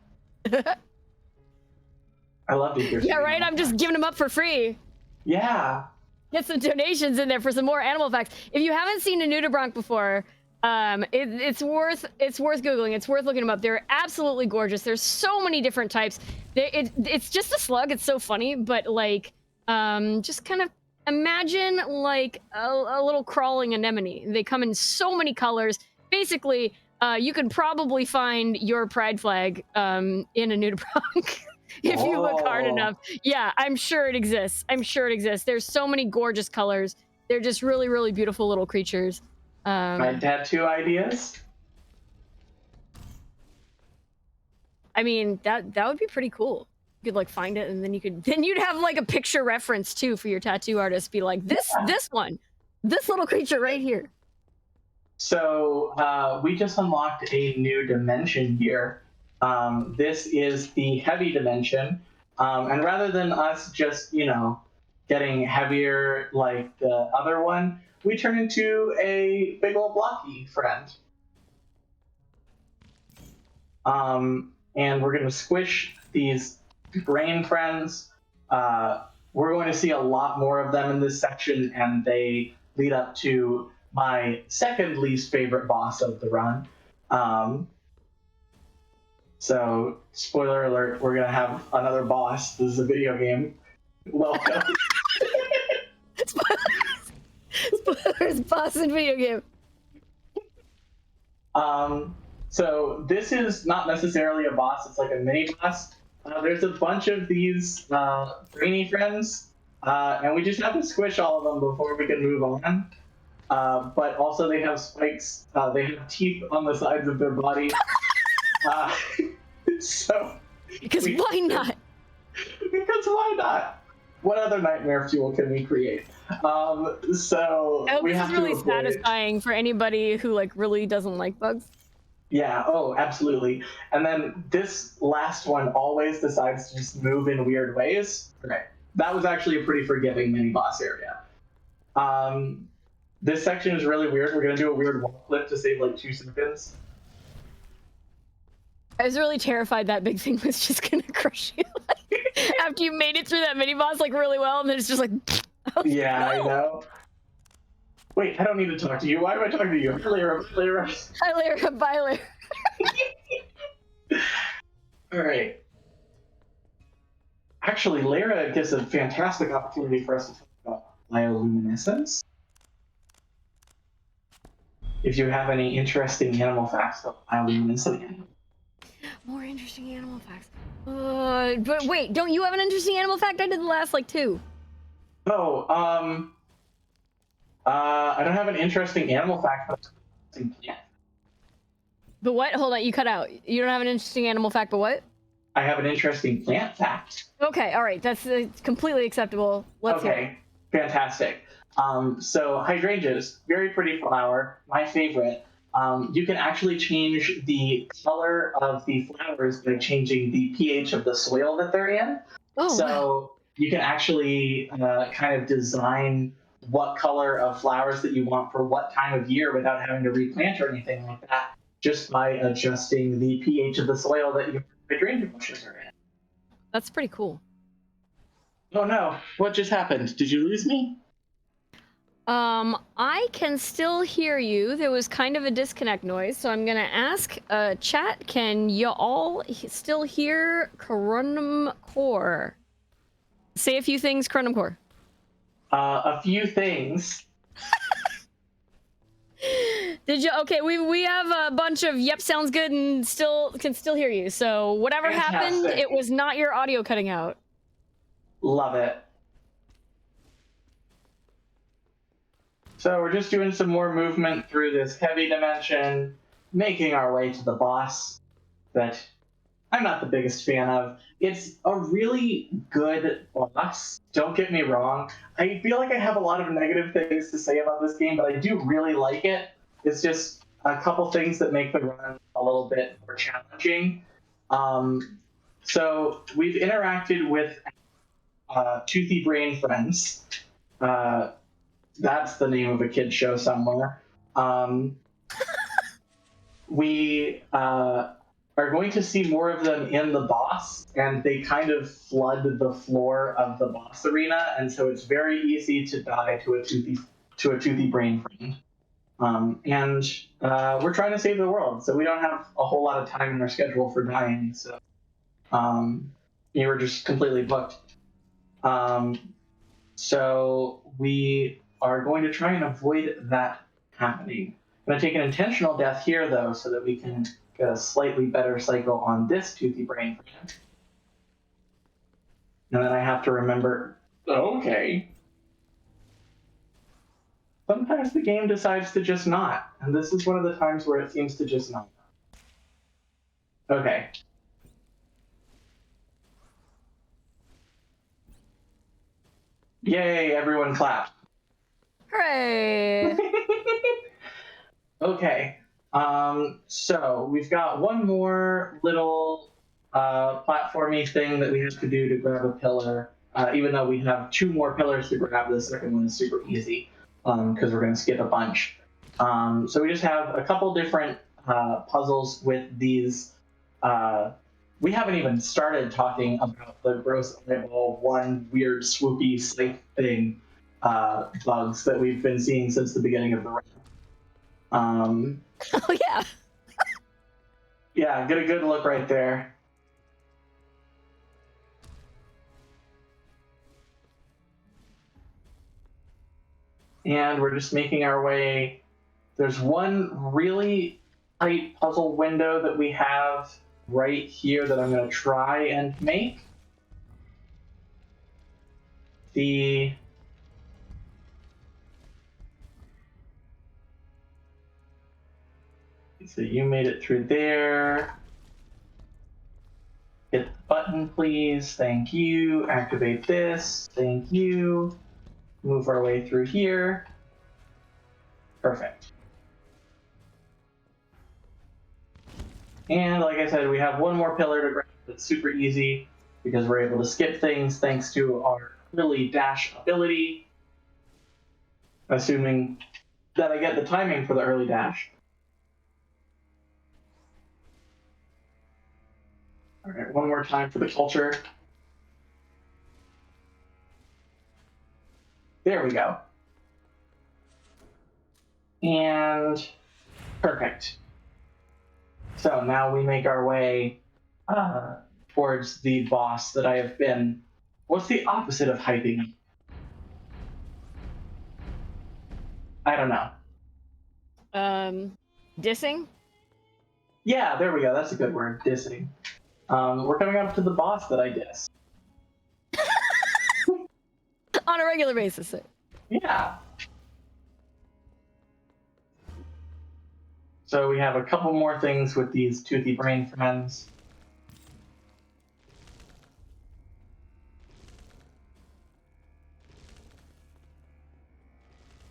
I love to hear. Yeah, right? I'm just giving them up for free. Yeah. Get some donations in there for some more animal facts. If you haven't seen a nudibranch before, it's worth Googling. It's worth looking them up. They're absolutely gorgeous. There's so many different types. It's just a slug. It's so funny, but like, just kind of imagine like a little crawling anemone. They come in so many colors. Basically, you could probably find your pride flag in a nudibranch. If you look hard enough. Yeah, I'm sure it exists. There's so many gorgeous colors. They're just really, really beautiful little creatures. My tattoo ideas? I mean, that would be pretty cool. You could like find it and then you'd have like a picture reference too for your tattoo artist. Be like, this one, this little creature right here. So we just unlocked a new dimension here. This is the heavy dimension, and rather than us just, getting heavier like the other one, we turn into a big old blocky friend. And we're going to squish these brain friends. We're going to see a lot more of them in this section, and they lead up to my second least favorite boss of the run. So, spoiler alert, we're going to have another boss. This is a video game. Welcome. Spoilers, boss in video game. So, this is not necessarily a boss. It's like a mini boss. There's a bunch of these brainy friends, and we just have to squish all of them before we can move on. But also they have spikes. They have teeth on the sides of their body. Because why not? Because why not? What other nightmare fuel can we create? This is really satisfying for anybody who like really doesn't like bugs. Yeah, oh, absolutely. And then this last one always decides to just move in weird ways. Okay. That was actually a pretty forgiving mini boss area. Um, this section is really weird. We're gonna do a weird wall flip to save like 2 seconds. I was really terrified that big thing was just gonna crush you after you made it through that mini boss like really well, and then it's just like. Yeah, like, I know. Wait, I don't need to talk to you. Why am I talking to you? Lyra, Lyra. Hi, Lyra. Bye, Lyra. All right. Actually, Lyra gives a fantastic opportunity for us to talk about bioluminescence. If you have any interesting animal facts about bioluminescent. More interesting animal facts. But wait, don't you have an interesting animal fact? I did the last like 2. Oh, I don't have an interesting animal fact, but interesting plant. But what? Hold on, you cut out. You don't have an interesting animal fact, but what? I have an interesting plant fact. Okay, all right, that's completely acceptable. Let's hear it. Okay, fantastic. So hydrangeas, very pretty flower, my favorite. You can actually change the color of the flowers by changing the pH of the soil that they're in. Oh, So wow. you can actually kind of design what color of flowers that you want for what time of year without having to replant or anything like that, just by adjusting the pH of the soil that your hydrangea bushes are in. That's pretty cool. Oh no, what just happened? Did you lose me? I can still hear you. There was kind of a disconnect noise, so I'm gonna ask chat, can you all still hear CorundumCore? Say a few things, CorundumCore. A few things. Did you? Okay, we have a bunch of yep, sounds good, and can still hear you. So whatever happened, Fantastic. it was not your audio cutting out. Love it. So we're just doing some more movement through this heavy dimension, making our way to the boss that I'm not the biggest fan of. It's a really good boss, don't get me wrong. I feel like I have a lot of negative things to say about this game, but I do really like it. It's just a couple things that make the run a little bit more challenging. So we've interacted with Toothy Brain Friends. That's the name of a kid's show somewhere. We are going to see more of them in the boss, and they kind of flood the floor of the boss arena, and so it's very easy to die to a toothy brain friend. And we're trying to save the world, so we don't have a whole lot of time in our schedule for dying. So you were just completely booked. So we are going to try and avoid that happening. I'm going to take an intentional death here, though, so that we can get a slightly better cycle on this toothy brain. And then I have to remember, okay. Sometimes the game decides to just not, and this is one of the times where it seems to just not. Okay. Yay, everyone clap. Hooray! Okay. So we've got one more little platformy thing that we have to do to grab a pillar. Even though we have 2 more pillars to grab, the second one is super easy because we're going to skip a bunch. So we just have a couple different puzzles with these. We haven't even started talking about the gross eyeball, one weird swoopy snake thing bugs that we've been seeing since the beginning of the run. Oh yeah. Yeah, get a good look right there. And we're just making our way. There's one really tight puzzle window that we have right here that I'm going to try and make. So you made it through there. Hit the button, please. Thank you. Activate this. Thank you. Move our way through here. Perfect. And like I said, we have one more pillar to grab that's super easy because we're able to skip things thanks to our early dash ability, assuming that I get the timing for the early dash. All right, one more time for the culture. There we go. And perfect. So now we make our way towards the boss that I have been. What's the opposite of hyping? I don't know. Dissing? Yeah, there we go. That's a good word. Dissing. We're coming up to the boss that I diss. On a regular basis. Yeah. So we have a couple more things with these toothy brain friends.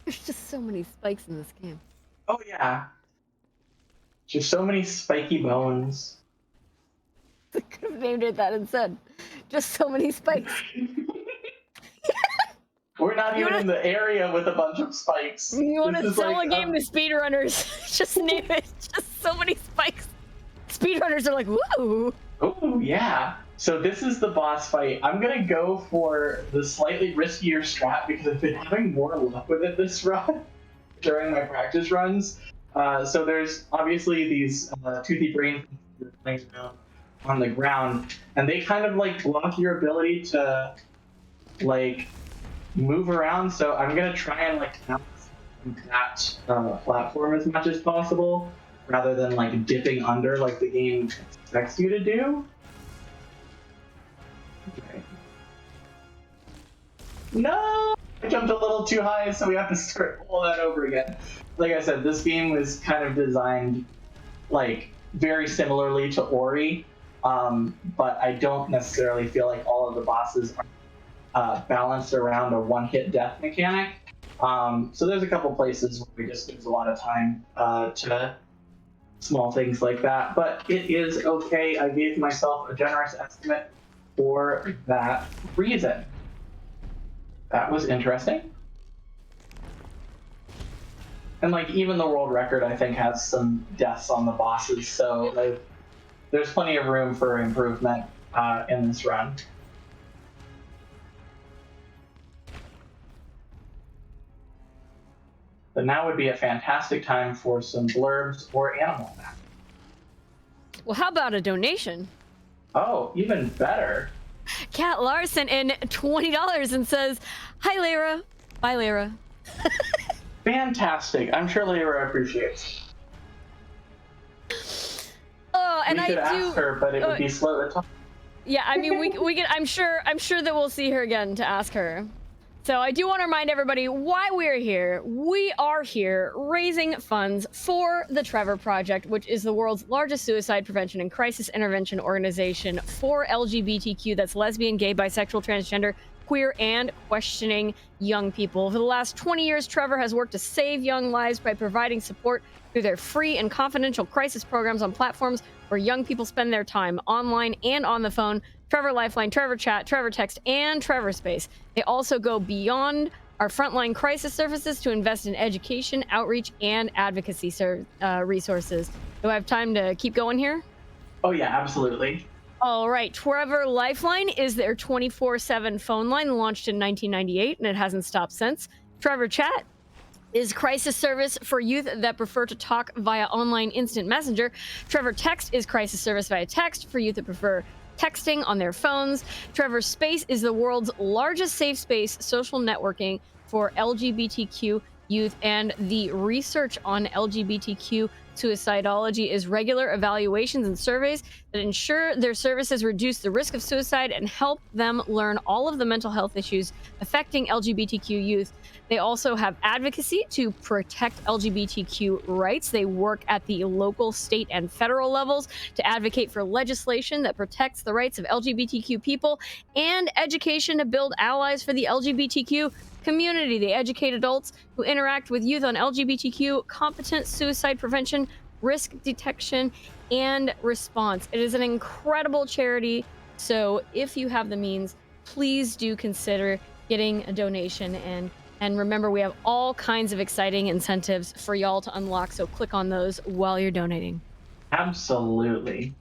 There's just so many spikes in this game. Oh yeah. Just so many spiky bones. I could have named it that instead. Just so many spikes. We're not even in the area with a bunch of spikes. You want to sell like, a game to speedrunners? Just name it. Just so many spikes. Speedrunners are like, woo! Oh yeah. So this is the boss fight. I'm gonna go for the slightly riskier strat because I've been having more luck with it this run during my practice runs. So there's obviously these toothy brain things on the ground, and they kind of like block your ability to like move around. So I'm gonna try and like that platform as much as possible, rather than like dipping under like the game expects you to do. Okay. No! I jumped a little too high, so we have to start all that over again. Like I said, this game was kind of designed like very similarly to Ori, but I don't necessarily feel like all of the bosses are balanced around a one-hit death mechanic. So there's a couple places where we just lose a lot of time to small things like that, but it is okay. I gave myself a generous estimate for that reason. That was interesting. And like even the world record, I think, has some deaths on the bosses, so like, there's plenty of room for improvement in this run. But now would be a fantastic time for some blurbs or animal facts. Well, how about a donation? Oh, even better. Kat Larson in $20 and says, "Hi, Lyra. Bye, Lyra." Fantastic. I'm sure Lyra appreciates. Oh, and we could ask her, but it would be slow to talk. Yeah, I mean, we can. I'm sure that we'll see her again to ask her. So I do want to remind everybody why we're here. We are here raising funds for the Trevor Project, which is the world's largest suicide prevention and crisis intervention organization for LGBTQ, that's lesbian, gay, bisexual, transgender, queer, and questioning young people. For the last 20 years, Trevor has worked to save young lives by providing support through their free and confidential crisis programs on platforms where young people spend their time online and on the phone. Trevor Lifeline, Trevor Chat, Trevor Text, and Trevor Space. They also go beyond our frontline crisis services to invest in education, outreach, and advocacy resources. Do I have time to keep going here? Oh yeah, absolutely. All right. Trevor Lifeline is their 24/7 phone line, launched in 1998, and it hasn't stopped since. Trevor Chat is crisis service for youth that prefer to talk via online instant messenger. Trevor Text is crisis service via text for youth that prefer texting on their phones. Trevor Space is the world's largest safe space social networking for LGBTQ youth, and the research on LGBTQ suicidology is regular evaluations and surveys that ensure their services reduce the risk of suicide and help them learn all of the mental health issues affecting LGBTQ youth. They also have advocacy to protect LGBTQ rights. They work at the local, state, and federal levels to advocate for legislation that protects the rights of LGBTQ people, and education to build allies for the LGBTQ community. They educate adults who interact with youth on LGBTQ competent suicide prevention risk detection, and response. It is an incredible charity. So if you have the means, please do consider getting a donation, and remember, we have all kinds of exciting incentives for y'all to unlock. So click on those while you're donating. Absolutely.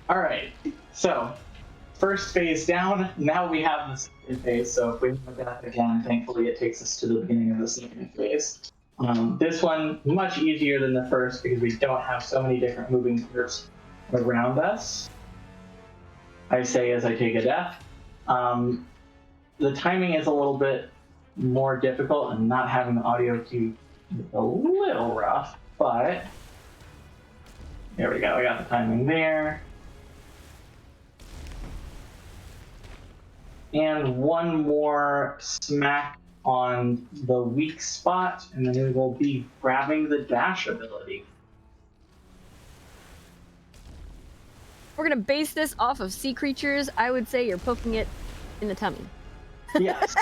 All right. So first phase down. Now we have the second phase. So if we move that again, thankfully it takes us to the beginning of the second phase. This one much easier than the first because we don't have so many different moving parts around us. I say as I take a death. The timing is a little bit more difficult, and not having the audio cue is a little rough, but there we go. I got the timing there. And one more smack on the weak spot, and then we will be grabbing the dash ability. We're gonna base this off of sea creatures. I would say you're poking it in the tummy. Yes.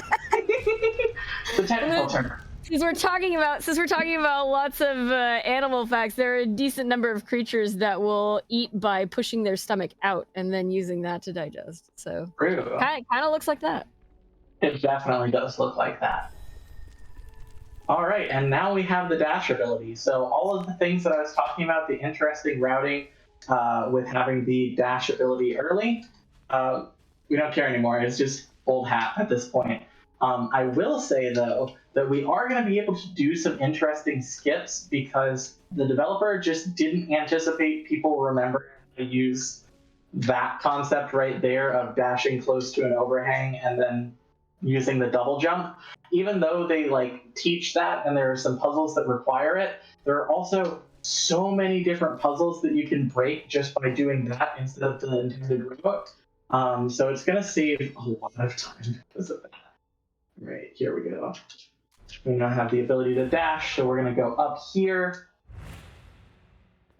The technical term. Since we're talking about lots of animal facts, there are a decent number of creatures that will eat by pushing their stomach out and then using that to digest. So kind of looks like that. It definitely does look like that. All right, and now we have the dash ability. So all of the things that I was talking about, the interesting routing with having the dash ability early, we don't care anymore. It's just old hat at this point. I will say, though, that we are going to be able to do some interesting skips because the developer just didn't anticipate people remembering to use that concept right there of dashing close to an overhang and then using the double jump. Even though they teach that and there are some puzzles that require it, there are also so many different puzzles that you can break just by doing that instead of the intended route. So it's going to save a lot of time because of that. Right, here we go. We now have the ability to dash, so we're going to go up here.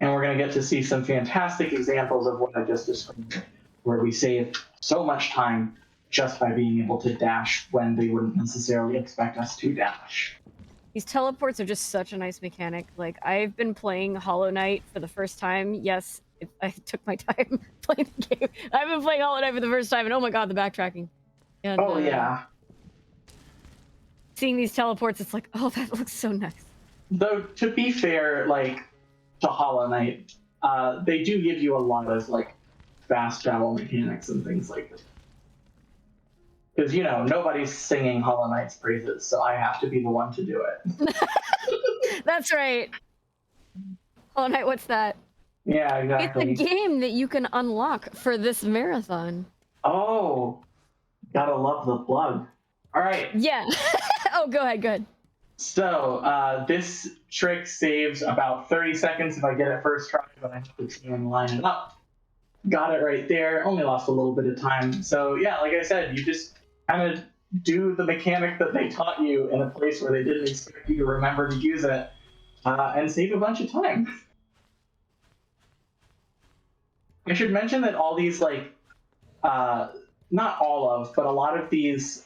And we're going to get to see some fantastic examples of what I just described, where we save so much time just by being able to dash when they wouldn't necessarily expect us to dash. These teleports are just such a nice mechanic. Like, I've been playing Hollow Knight for the first time. Yes, I took my time playing the game. I've been playing Hollow Knight for the first time, and oh my god, the backtracking. And, yeah. Seeing these teleports, it's like, oh, that looks so nice. Though, to be fair, to Hollow Knight, they do give you a lot of, fast travel mechanics and things like that. Because, nobody's singing Hollow Knight's praises, so I have to be the one to do it. That's right. Hollow Knight, what's that? Yeah, exactly. It's a game that you can unlock for this marathon. Oh, gotta love the plug. All right. Yeah. Oh, go ahead. So this trick saves about 30 seconds if I get it first try, but I have to try and line it up. Got it right there. Only lost a little bit of time. So yeah, like I said, you just kind of do the mechanic that they taught you in a place where they didn't expect you to remember to use it, and save a bunch of time. I should mention that all these not all of, but a lot of these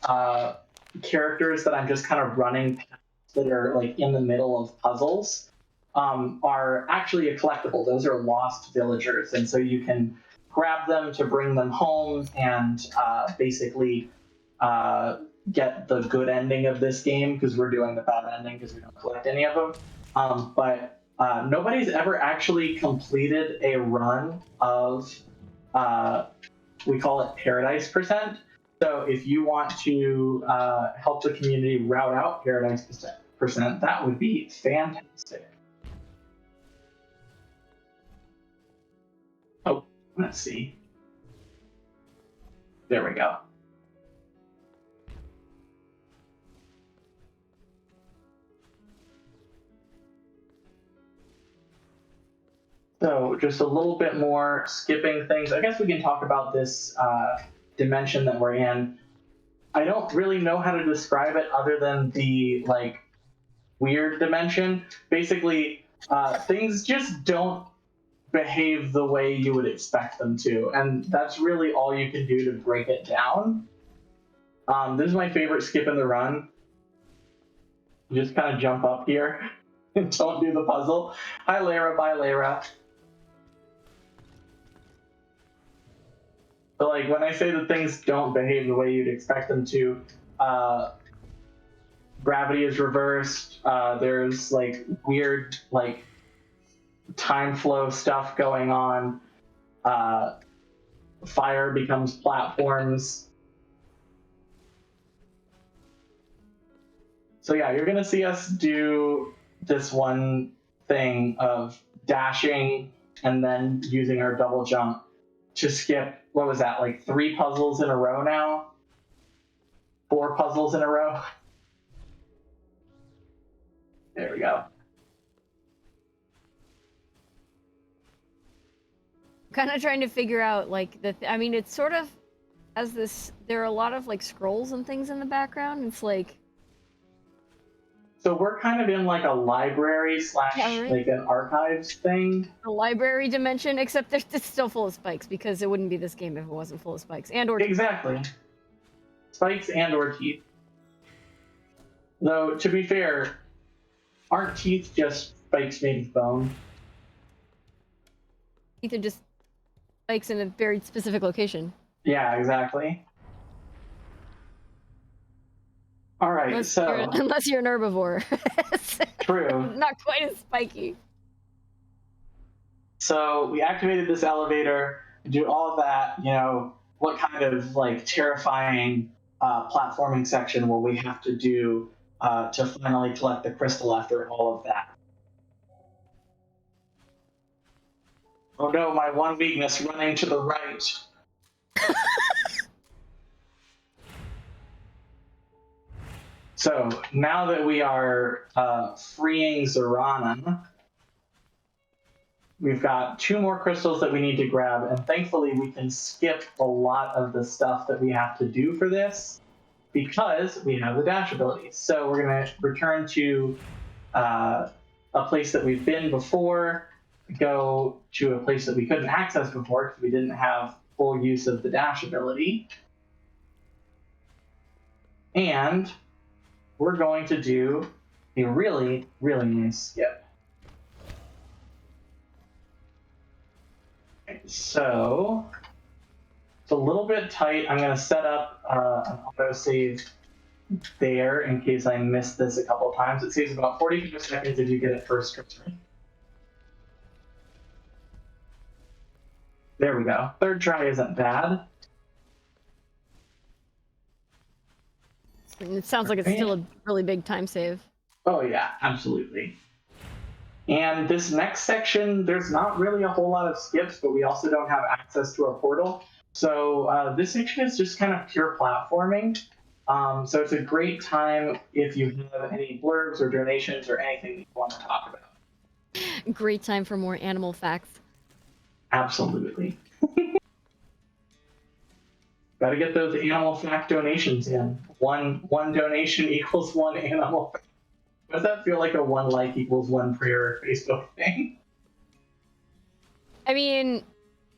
characters that I'm just kind of running past that are in the middle of puzzles are actually a collectible. Those are lost villagers, and so you can grab them to bring them home and basically get the good ending of this game, because we're doing the bad ending because we don't collect any of them. But nobody's ever actually completed a run of we call it Paradise Percent. So if you want to help the community route out Paradise Percent, that would be fantastic. Oh, let's see. There we go. So just a little bit more skipping things. I guess we can talk about this dimension that we're in. I don't really know how to describe it other than the weird dimension. Basically, things just don't behave the way you would expect them to, and that's really all you can do to break it down. This is my favorite skip in the run. You just kind of jump up here. Don't do the puzzle. Hi, Lara. Bye, Lara. But like when I say that things don't behave the way you'd expect them to, uh, gravity is reversed. There's like weird like time flow stuff going on. Uh, Fire becomes platforms. So yeah, you're gonna see us do this one thing of dashing and then using our double jump to skip, what was that, like 3 puzzles in a row now? 4 puzzles in a row? There we go. Kind of trying to figure out like I mean, it's sort of as this. There are a lot of like scrolls and things in the background. It's like. So we're kind of in like a library slash like an archives thing. A library dimension, except it's still full of spikes because it wouldn't be this game if it wasn't full of spikes and or exactly spikes and or teeth. Though to be fair, aren't teeth just spikes made of bone? Teeth are just spikes in a very specific location. Yeah, exactly. All right, unless you're an herbivore. True. Not quite as spiky. So we activated this elevator, do all of that, you know, what kind of like terrifying platforming section will we have to do to finally collect the crystal after all of that? Oh no, my one weakness, running to the right. So now that we are freeing Zorana, we've got 2 more crystals that we need to grab, and thankfully we can skip a lot of the stuff that we have to do for this because we have the dash ability. So we're going to return to a place that we've been before, go to a place that we couldn't access before because we didn't have full use of the dash ability. And we're going to do a really, really nice skip. Okay, so it's a little bit tight. I'm going to set up an autosave there in case I missed this a couple of times. It saves about 42 seconds if you get it first try. There we go. Third try isn't bad. It sounds like it's still a really big time save. Oh yeah, absolutely. And this next section, there's not really a whole lot of skips, but we also don't have access to a portal. So this section is just kind of pure platforming. So it's a great time if you have any blurbs or donations or anything that you want to talk about. Great time for more animal facts. Absolutely. Got to get those animal fact donations in. One donation equals 1 animal fact. Does that feel like a 1 like equals 1 prayer Facebook thing? I mean,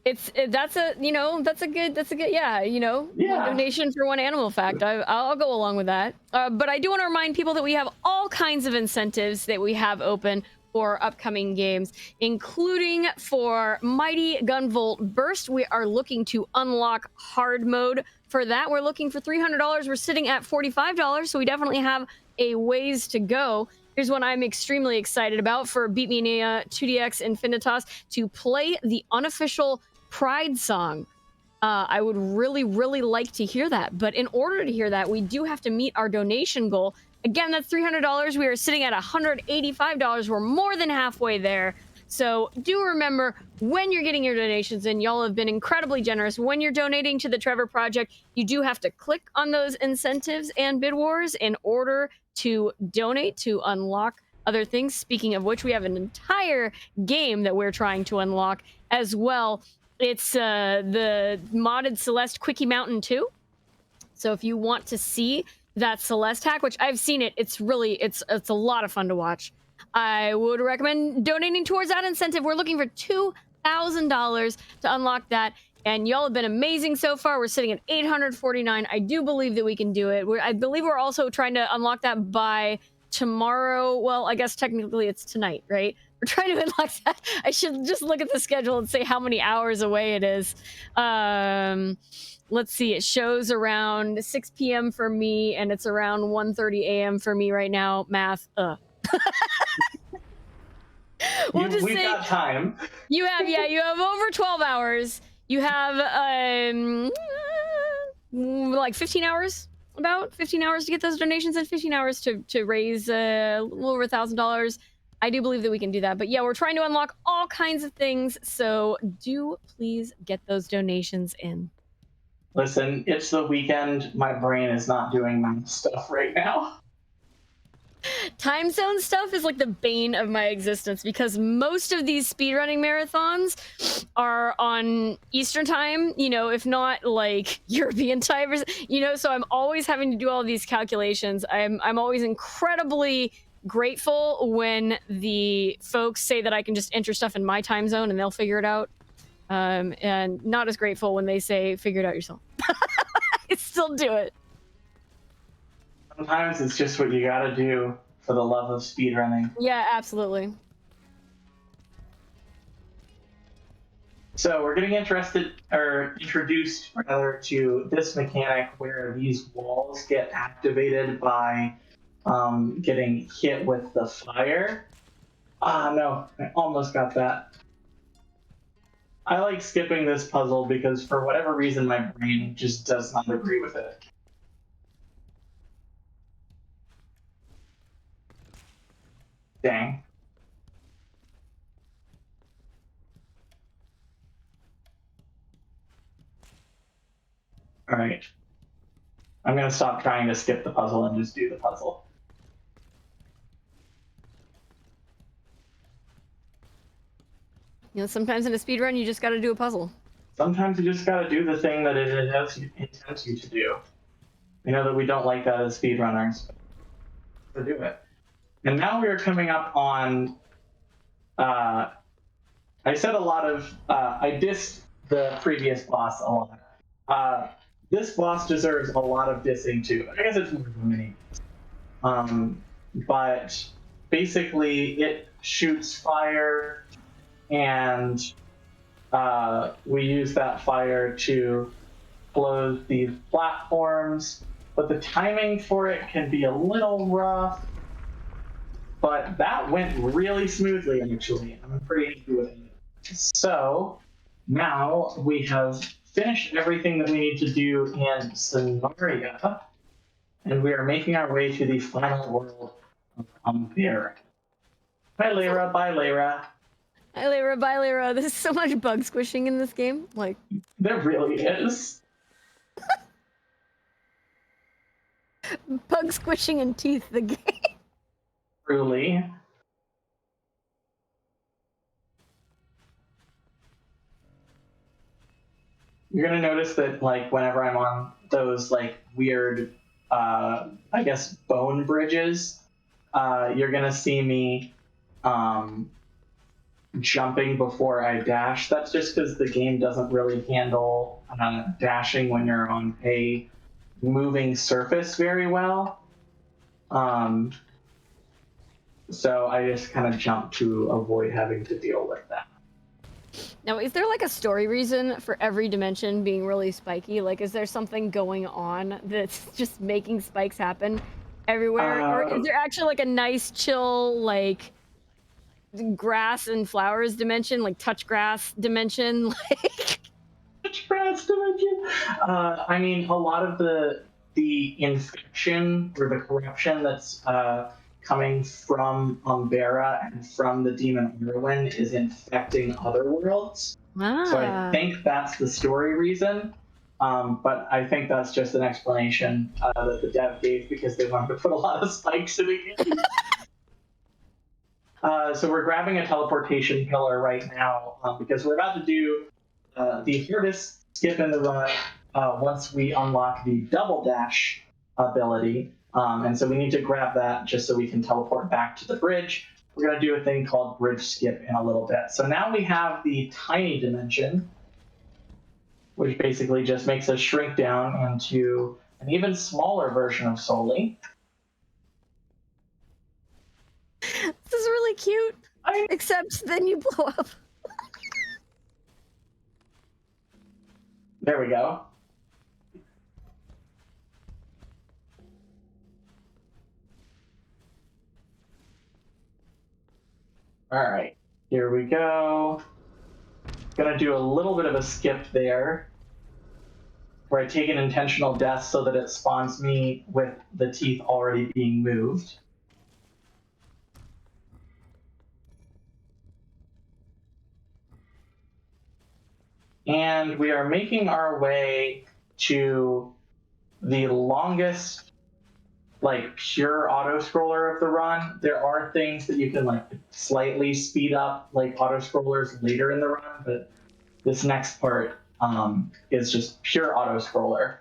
that's a good yeah, you know, yeah. 1 donation for 1 animal fact. I'll go along with that. But I do want to remind people that we have all kinds of incentives that we have open for upcoming games, including for Mighty Gunvolt Burst. We are looking to unlock hard mode for that. We're looking for $300. We're sitting at $45, so we definitely have a ways to go. Here's one I'm extremely excited about for Beat Me Nia 2DX Infinitas to play the unofficial Pride song. I would really, really like to hear that. But in order to hear that, we do have to meet our donation goal. Again, that's $300. We are sitting at $185. We're more than halfway there. So do remember, when you're getting your donations in, y'all have been incredibly generous. When you're donating to the Trevor Project, you do have to click on those incentives and bid wars in order to donate to unlock other things. Speaking of which, we have an entire game that we're trying to unlock as well. It's the modded Celeste Quickie Mountain 2. So if you want to see that Celeste hack, which I've seen it, it's a lot of fun to watch. I would recommend donating towards that incentive. We're looking for $2,000 to unlock that, and y'all have been amazing so far. We're sitting at $849. I do believe that we can do it. I believe we're also trying to unlock that by tomorrow. Well, I guess technically it's tonight, right? We're trying to unlock that. I should just look at the schedule and say how many hours away it is. Let's see. It shows around 6 p.m. for me, and it's around 1:30 a.m. for me right now. Math. We'll just We've say got time. you have over 12 hours. You have like 15 hours, about 15 hours to get those donations and 15 hours to raise a little over $1,000. I do believe that we can do that. But yeah, we're trying to unlock all kinds of things. So do please get those donations in. Listen, it's the weekend. My brain is not doing math stuff right now. Time zone stuff is like the bane of my existence because most of these speedrunning marathons are on Eastern time, you know, if not like European time, you know, so I'm always having to do all these calculations. I'm always incredibly grateful when the folks say that I can just enter stuff in my time zone and they'll figure it out. And not as grateful when they say, figure it out yourself. I still do it. Sometimes it's just what you gotta do for the love of speedrunning. Yeah, absolutely. So we're getting introduced rather to this mechanic where these walls get activated by getting hit with the fire. Ah, no, I almost got that. I like skipping this puzzle because for whatever reason my brain just does not agree with it. Dang. All right. I'm going to stop trying to skip the puzzle and just do the puzzle. You know, sometimes in a speedrun, you just got to do a puzzle. Sometimes you just got to do the thing that it intends you to do. We know that we don't like that as speedrunners, but to do it. And now we are coming up on. I said a lot of. I dissed the previous boss a lot. This boss deserves a lot of dissing too. I guess it's more of a mini. But basically, it shoots fire, and we use that fire to close these platforms. But the timing for it can be a little rough. But that went really smoothly, actually. I'm pretty happy with it. So now we have finished everything that we need to do in Sonaria, and we are making our way to the final world of Umbera. Bye, Lyra. Bye, Lyra. Hi, Lyra. Bye, Lyra. There's so much bug squishing in this game. Like, There really is. bug squishing and teeth, the game. Truly. You're gonna notice that, like, whenever I'm on those, like, weird, I guess, bone bridges, you're gonna see me jumping before I dash. That's just because the game doesn't really handle dashing when you're on a moving surface very well. So I just kind of jump to avoid having to deal with that. Now, is there like a story reason for every dimension being really spiky? Like, is there something going on that's just making spikes happen everywhere? Or is there actually like a nice, chill, like, grass and flowers dimension, like touch grass dimension? Like, Touch grass dimension? I mean, a lot of the infection or the corruption that's coming from Umbera and from the demon Irwin is infecting other worlds. So I think that's the story reason. But I think that's just an explanation that the dev gave because they wanted to put a lot of spikes in the game. So we're grabbing a teleportation pillar right now because we're about to do the hardest skip in the run once we unlock the double dash ability. And so we need to grab that just so we can teleport back to the bridge. We're going to do a thing called bridge skip in a little bit. So now we have the tiny dimension, which basically just makes us shrink down into an even smaller version of Soli. then you blow up. There we go. All right, here we go. Gonna do a little bit of a skip there, where I take an intentional death so that it spawns me with the teeth already being moved. And we are making our way to the longest, like, pure auto scroller of the run. There are things that you can like slightly speed up, like auto scrollers later in the run, but this next part is just pure auto scroller.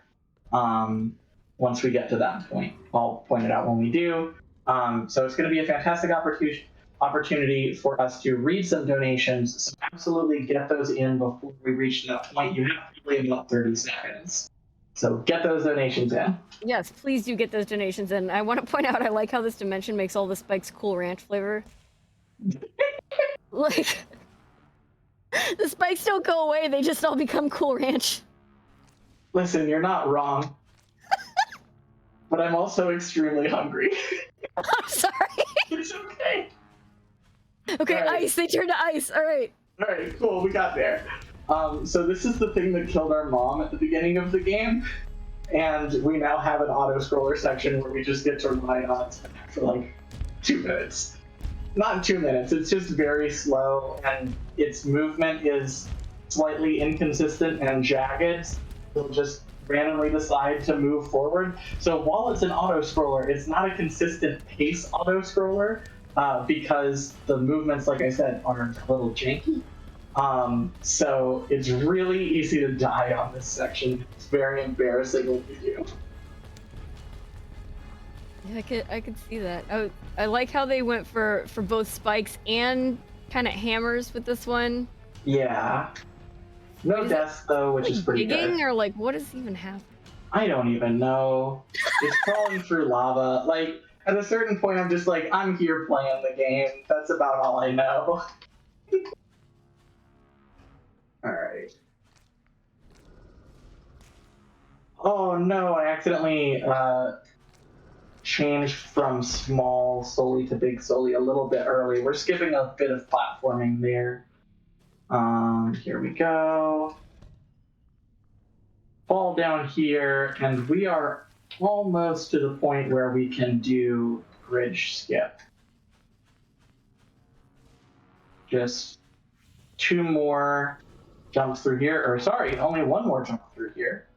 Once we get to that point, I'll point it out when we do. So it's going to be a fantastic opportunity for us to read some donations. So absolutely get those in before we reach that point. You have probably about 30 seconds. So get those donations in. Yes, please do get those donations in. I want to point out, I like how this dimension makes all the spikes Cool Ranch flavor. Like, the spikes don't go away, they just all become Cool Ranch. Listen, you're not wrong. But I'm also extremely hungry. I'm sorry. It's okay. Okay, Right. ice, they turn to ice, alright. Alright, cool, we got there. So this is the thing that killed our mom at the beginning of the game. And we now have an auto-scroller section where we just get to ride on its back for like 2 minutes. Not 2 minutes, it's just very slow, and its movement is slightly inconsistent and jagged. It'll just randomly decide to move forward. So while it's an auto-scroller, it's not a consistent pace auto-scroller because the movements, like I said, are a little janky. So it's really easy to die on this section. It's very embarrassing what we do. Yeah, I could see that. I like how they went for both spikes and kind of hammers with this one. Yeah. No deaths though, which Like is pretty digging good. or like what is even happening? I don't even know. It's crawling through lava. Like at a certain point, I'm just like, I'm here playing the game. That's about all I know. All right. Oh no, I accidentally changed from small solely to big solely a little bit early. We're skipping a bit of platforming there. Here we go. Fall down here, and we are almost to the point where we can do bridge skip. Just 2 more jumps through here, or sorry, only 1 more jump through here.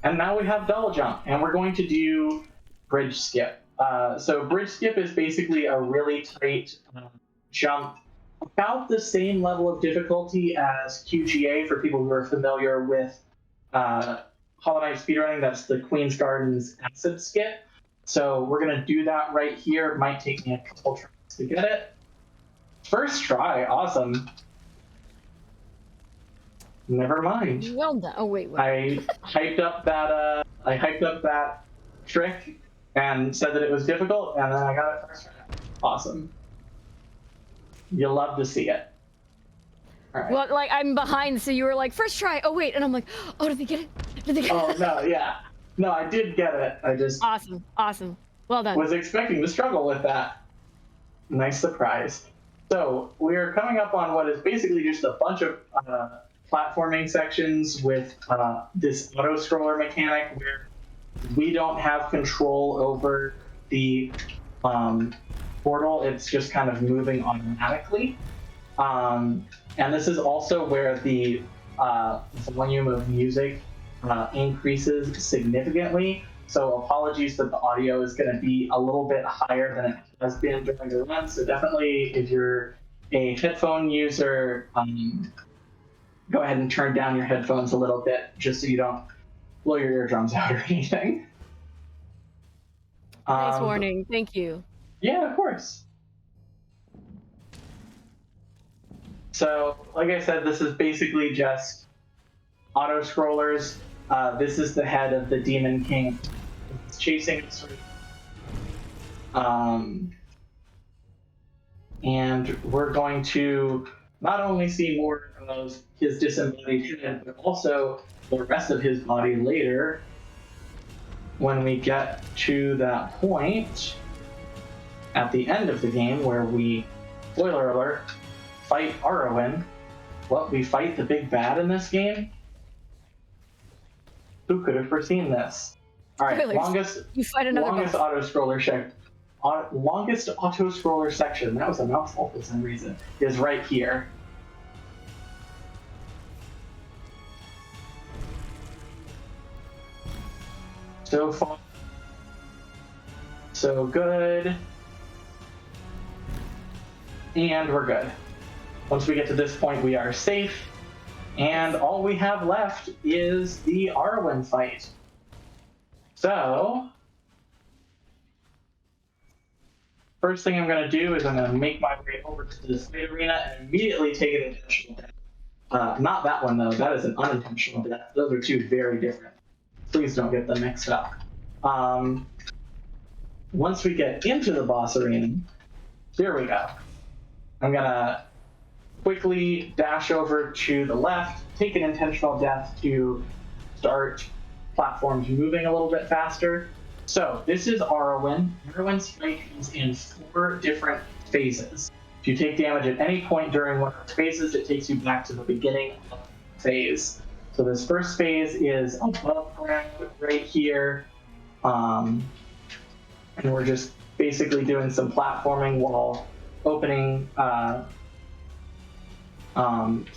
And now we have double jump, and we're going to do bridge skip. So bridge skip is basically a really tight jump, about the same level of difficulty as QGA for people who are familiar with Hollow Knight speedrunning. That's the Queen's Gardens acid skip. So we're going to do that right here. It might take me a couple tries to get it. First try, awesome. Never mind. Well done. Oh wait. I hyped up that trick and said that it was difficult, and then I got it first try. Awesome. You'll love to see it. All right. Well, like I'm behind, so you were like first try. Oh wait, and I'm like, oh, did they get it? Did they get Oh it? no, yeah, no, I did get it. I just Awesome. Well done. was expecting to struggle with that. Nice surprise. So we're coming up on what is basically just a bunch of platforming sections with this auto scroller mechanic where we don't have control over the portal. It's just kind of moving automatically. And this is also where the volume of music increases significantly. So apologies that the audio is going to be a little bit higher than it has been during the run. So definitely, if you're a headphone user, go ahead and turn down your headphones a little bit, just so you don't blow your eardrums out or anything. Nice warning. Thank you. Yeah, of course. So, like I said, this is basically just auto scrollers. This is the head of the Demon King. It's chasing us. and we're going to not only see more of his disembodied head, but also the rest of his body later when we get to that point at the end of the game where we, spoiler alert, fight Arwen. What, we fight the big bad in this game? Who could have foreseen this? All right, Spoilers. You fight another longest boss. longest auto-scroller section, that was a mouthful for some reason, is right here. So far, so good. And we're good. Once we get to this point, we are safe. And all we have left is the Arwen fight. So, first thing I'm going to do is I'm going to make my way over to this fight arena and immediately take an intentional death. Not that one, though. That is an unintentional death. Those are two very different. Please don't get them mixed up. Once we get into the boss arena, here we go. I'm going to quickly dash over to the left, take an intentional death to start platforms moving a little bit faster. So this is Arwen. Arwen's fight is in 4 different phases. If you take damage at any point during one of the phases, it takes you back to the beginning of the phase. So this first phase is above ground right here. And we're just basically doing some platforming while opening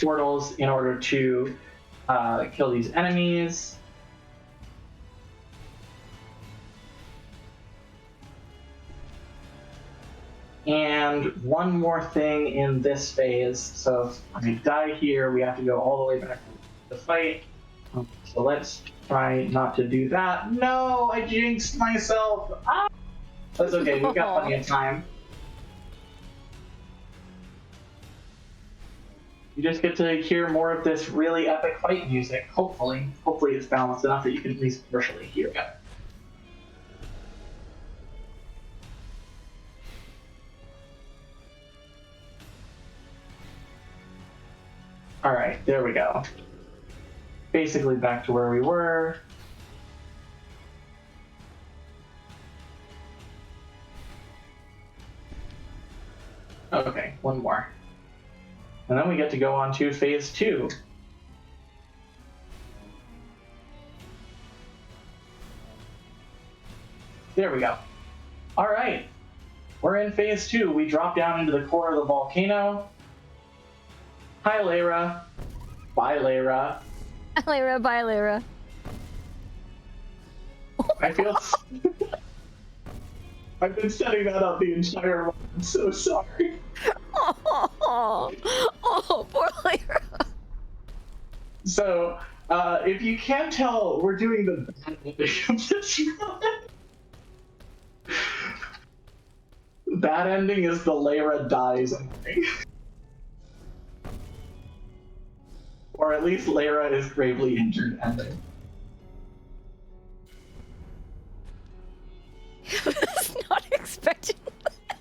portals in order to kill these enemies. And one more thing in this phase. So if we die here, we have to go all the way back to the fight. So let's try not to do that. No, I jinxed myself. Ah! That's okay, we've got plenty of time. You just get to hear more of this really epic fight music, hopefully. Hopefully it's balanced enough that you can at least partially hear it. Alright, there we go. Basically back to where we were. Okay, one more. And then we get to go on to phase 2. There we go. All right, we're in phase 2. We drop down into the core of the volcano. Hi, Lyra. Bye, Lyra. Lyra, bye, Lyra. I feel... I've been setting that up the entire run. I'm so sorry. Oh, poor Lyra. So, if you can't tell, we're doing the bad ending of this run. Bad ending is the Lyra dies ending. Or at least Lyra is gravely injured ending. I was not expecting that.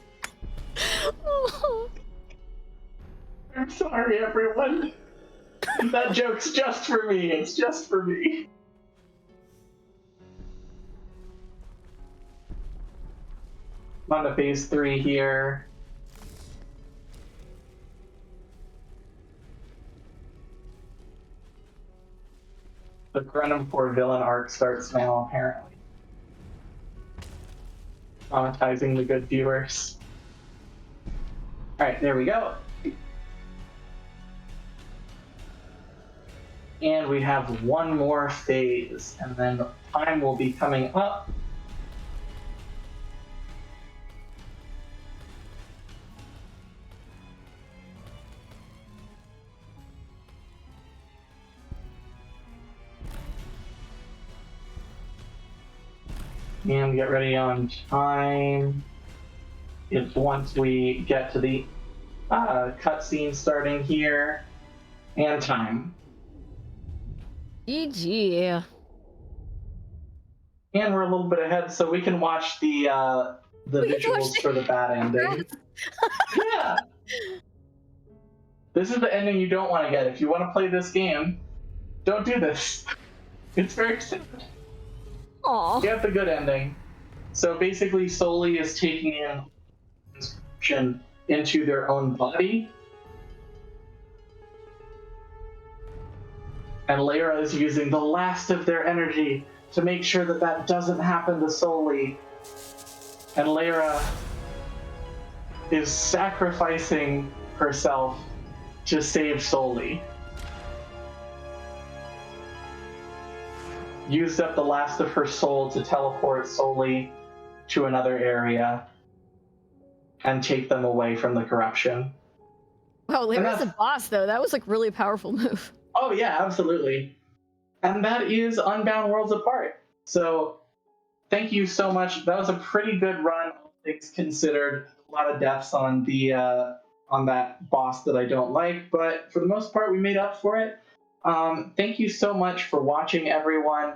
Oh. I'm sorry, everyone. That joke's just for me. It's just for me. I'm on to phase 3 here. The CorundumCore villain arc starts now, apparently. Traumatizing the good viewers. Alright, there we go. And we have one more phase, and then time will be coming up. And get ready on time. It's once we get to the cutscene starting here, and time. GG. And we're a little bit ahead, so we can watch the the We visuals watched for the bad ending. Yeah. This is the ending you don't want to get. If you want to play this game, don't do this. It's very simple. Aw. Get the good ending. So basically, Soli is taking in inscription into their own body, and Lyra is using the last of their energy to make sure that that doesn't happen to Soli. And Lyra is sacrificing herself to save Soli. Used up the last of her soul to teleport Soli to another area and take them away from the corruption. Wow, Lyra's the that's- boss, though. That was like really powerful move. Oh yeah, absolutely. And that is Unbound Worlds Apart. So thank you so much. That was a pretty good run, all things considered. A lot of deaths on the on that boss that I don't like, but for the most part, we made up for it. Thank you so much for watching, everyone.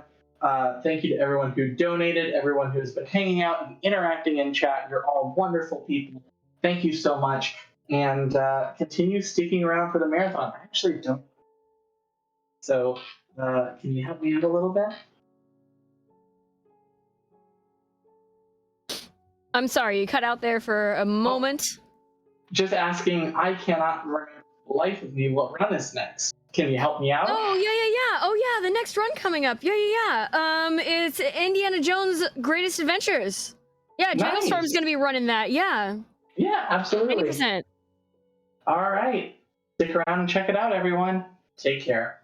Thank you to everyone who donated, everyone who's been hanging out and interacting in chat. You're all wonderful people. Thank you so much, and continue sticking around for the marathon. I actually don't. So, can you help me out a little bit? I'm sorry, you cut out there for a moment. Just asking, I cannot remember the life of me what run is next. Can you help me out? Oh, yeah. Oh, yeah, the next run coming up. Yeah. It's Indiana Jones' Greatest Adventures. Yeah, Nice. Storm's gonna be running that. Yeah. Yeah, absolutely. 90%. All right. Stick around and check it out, everyone. Take care.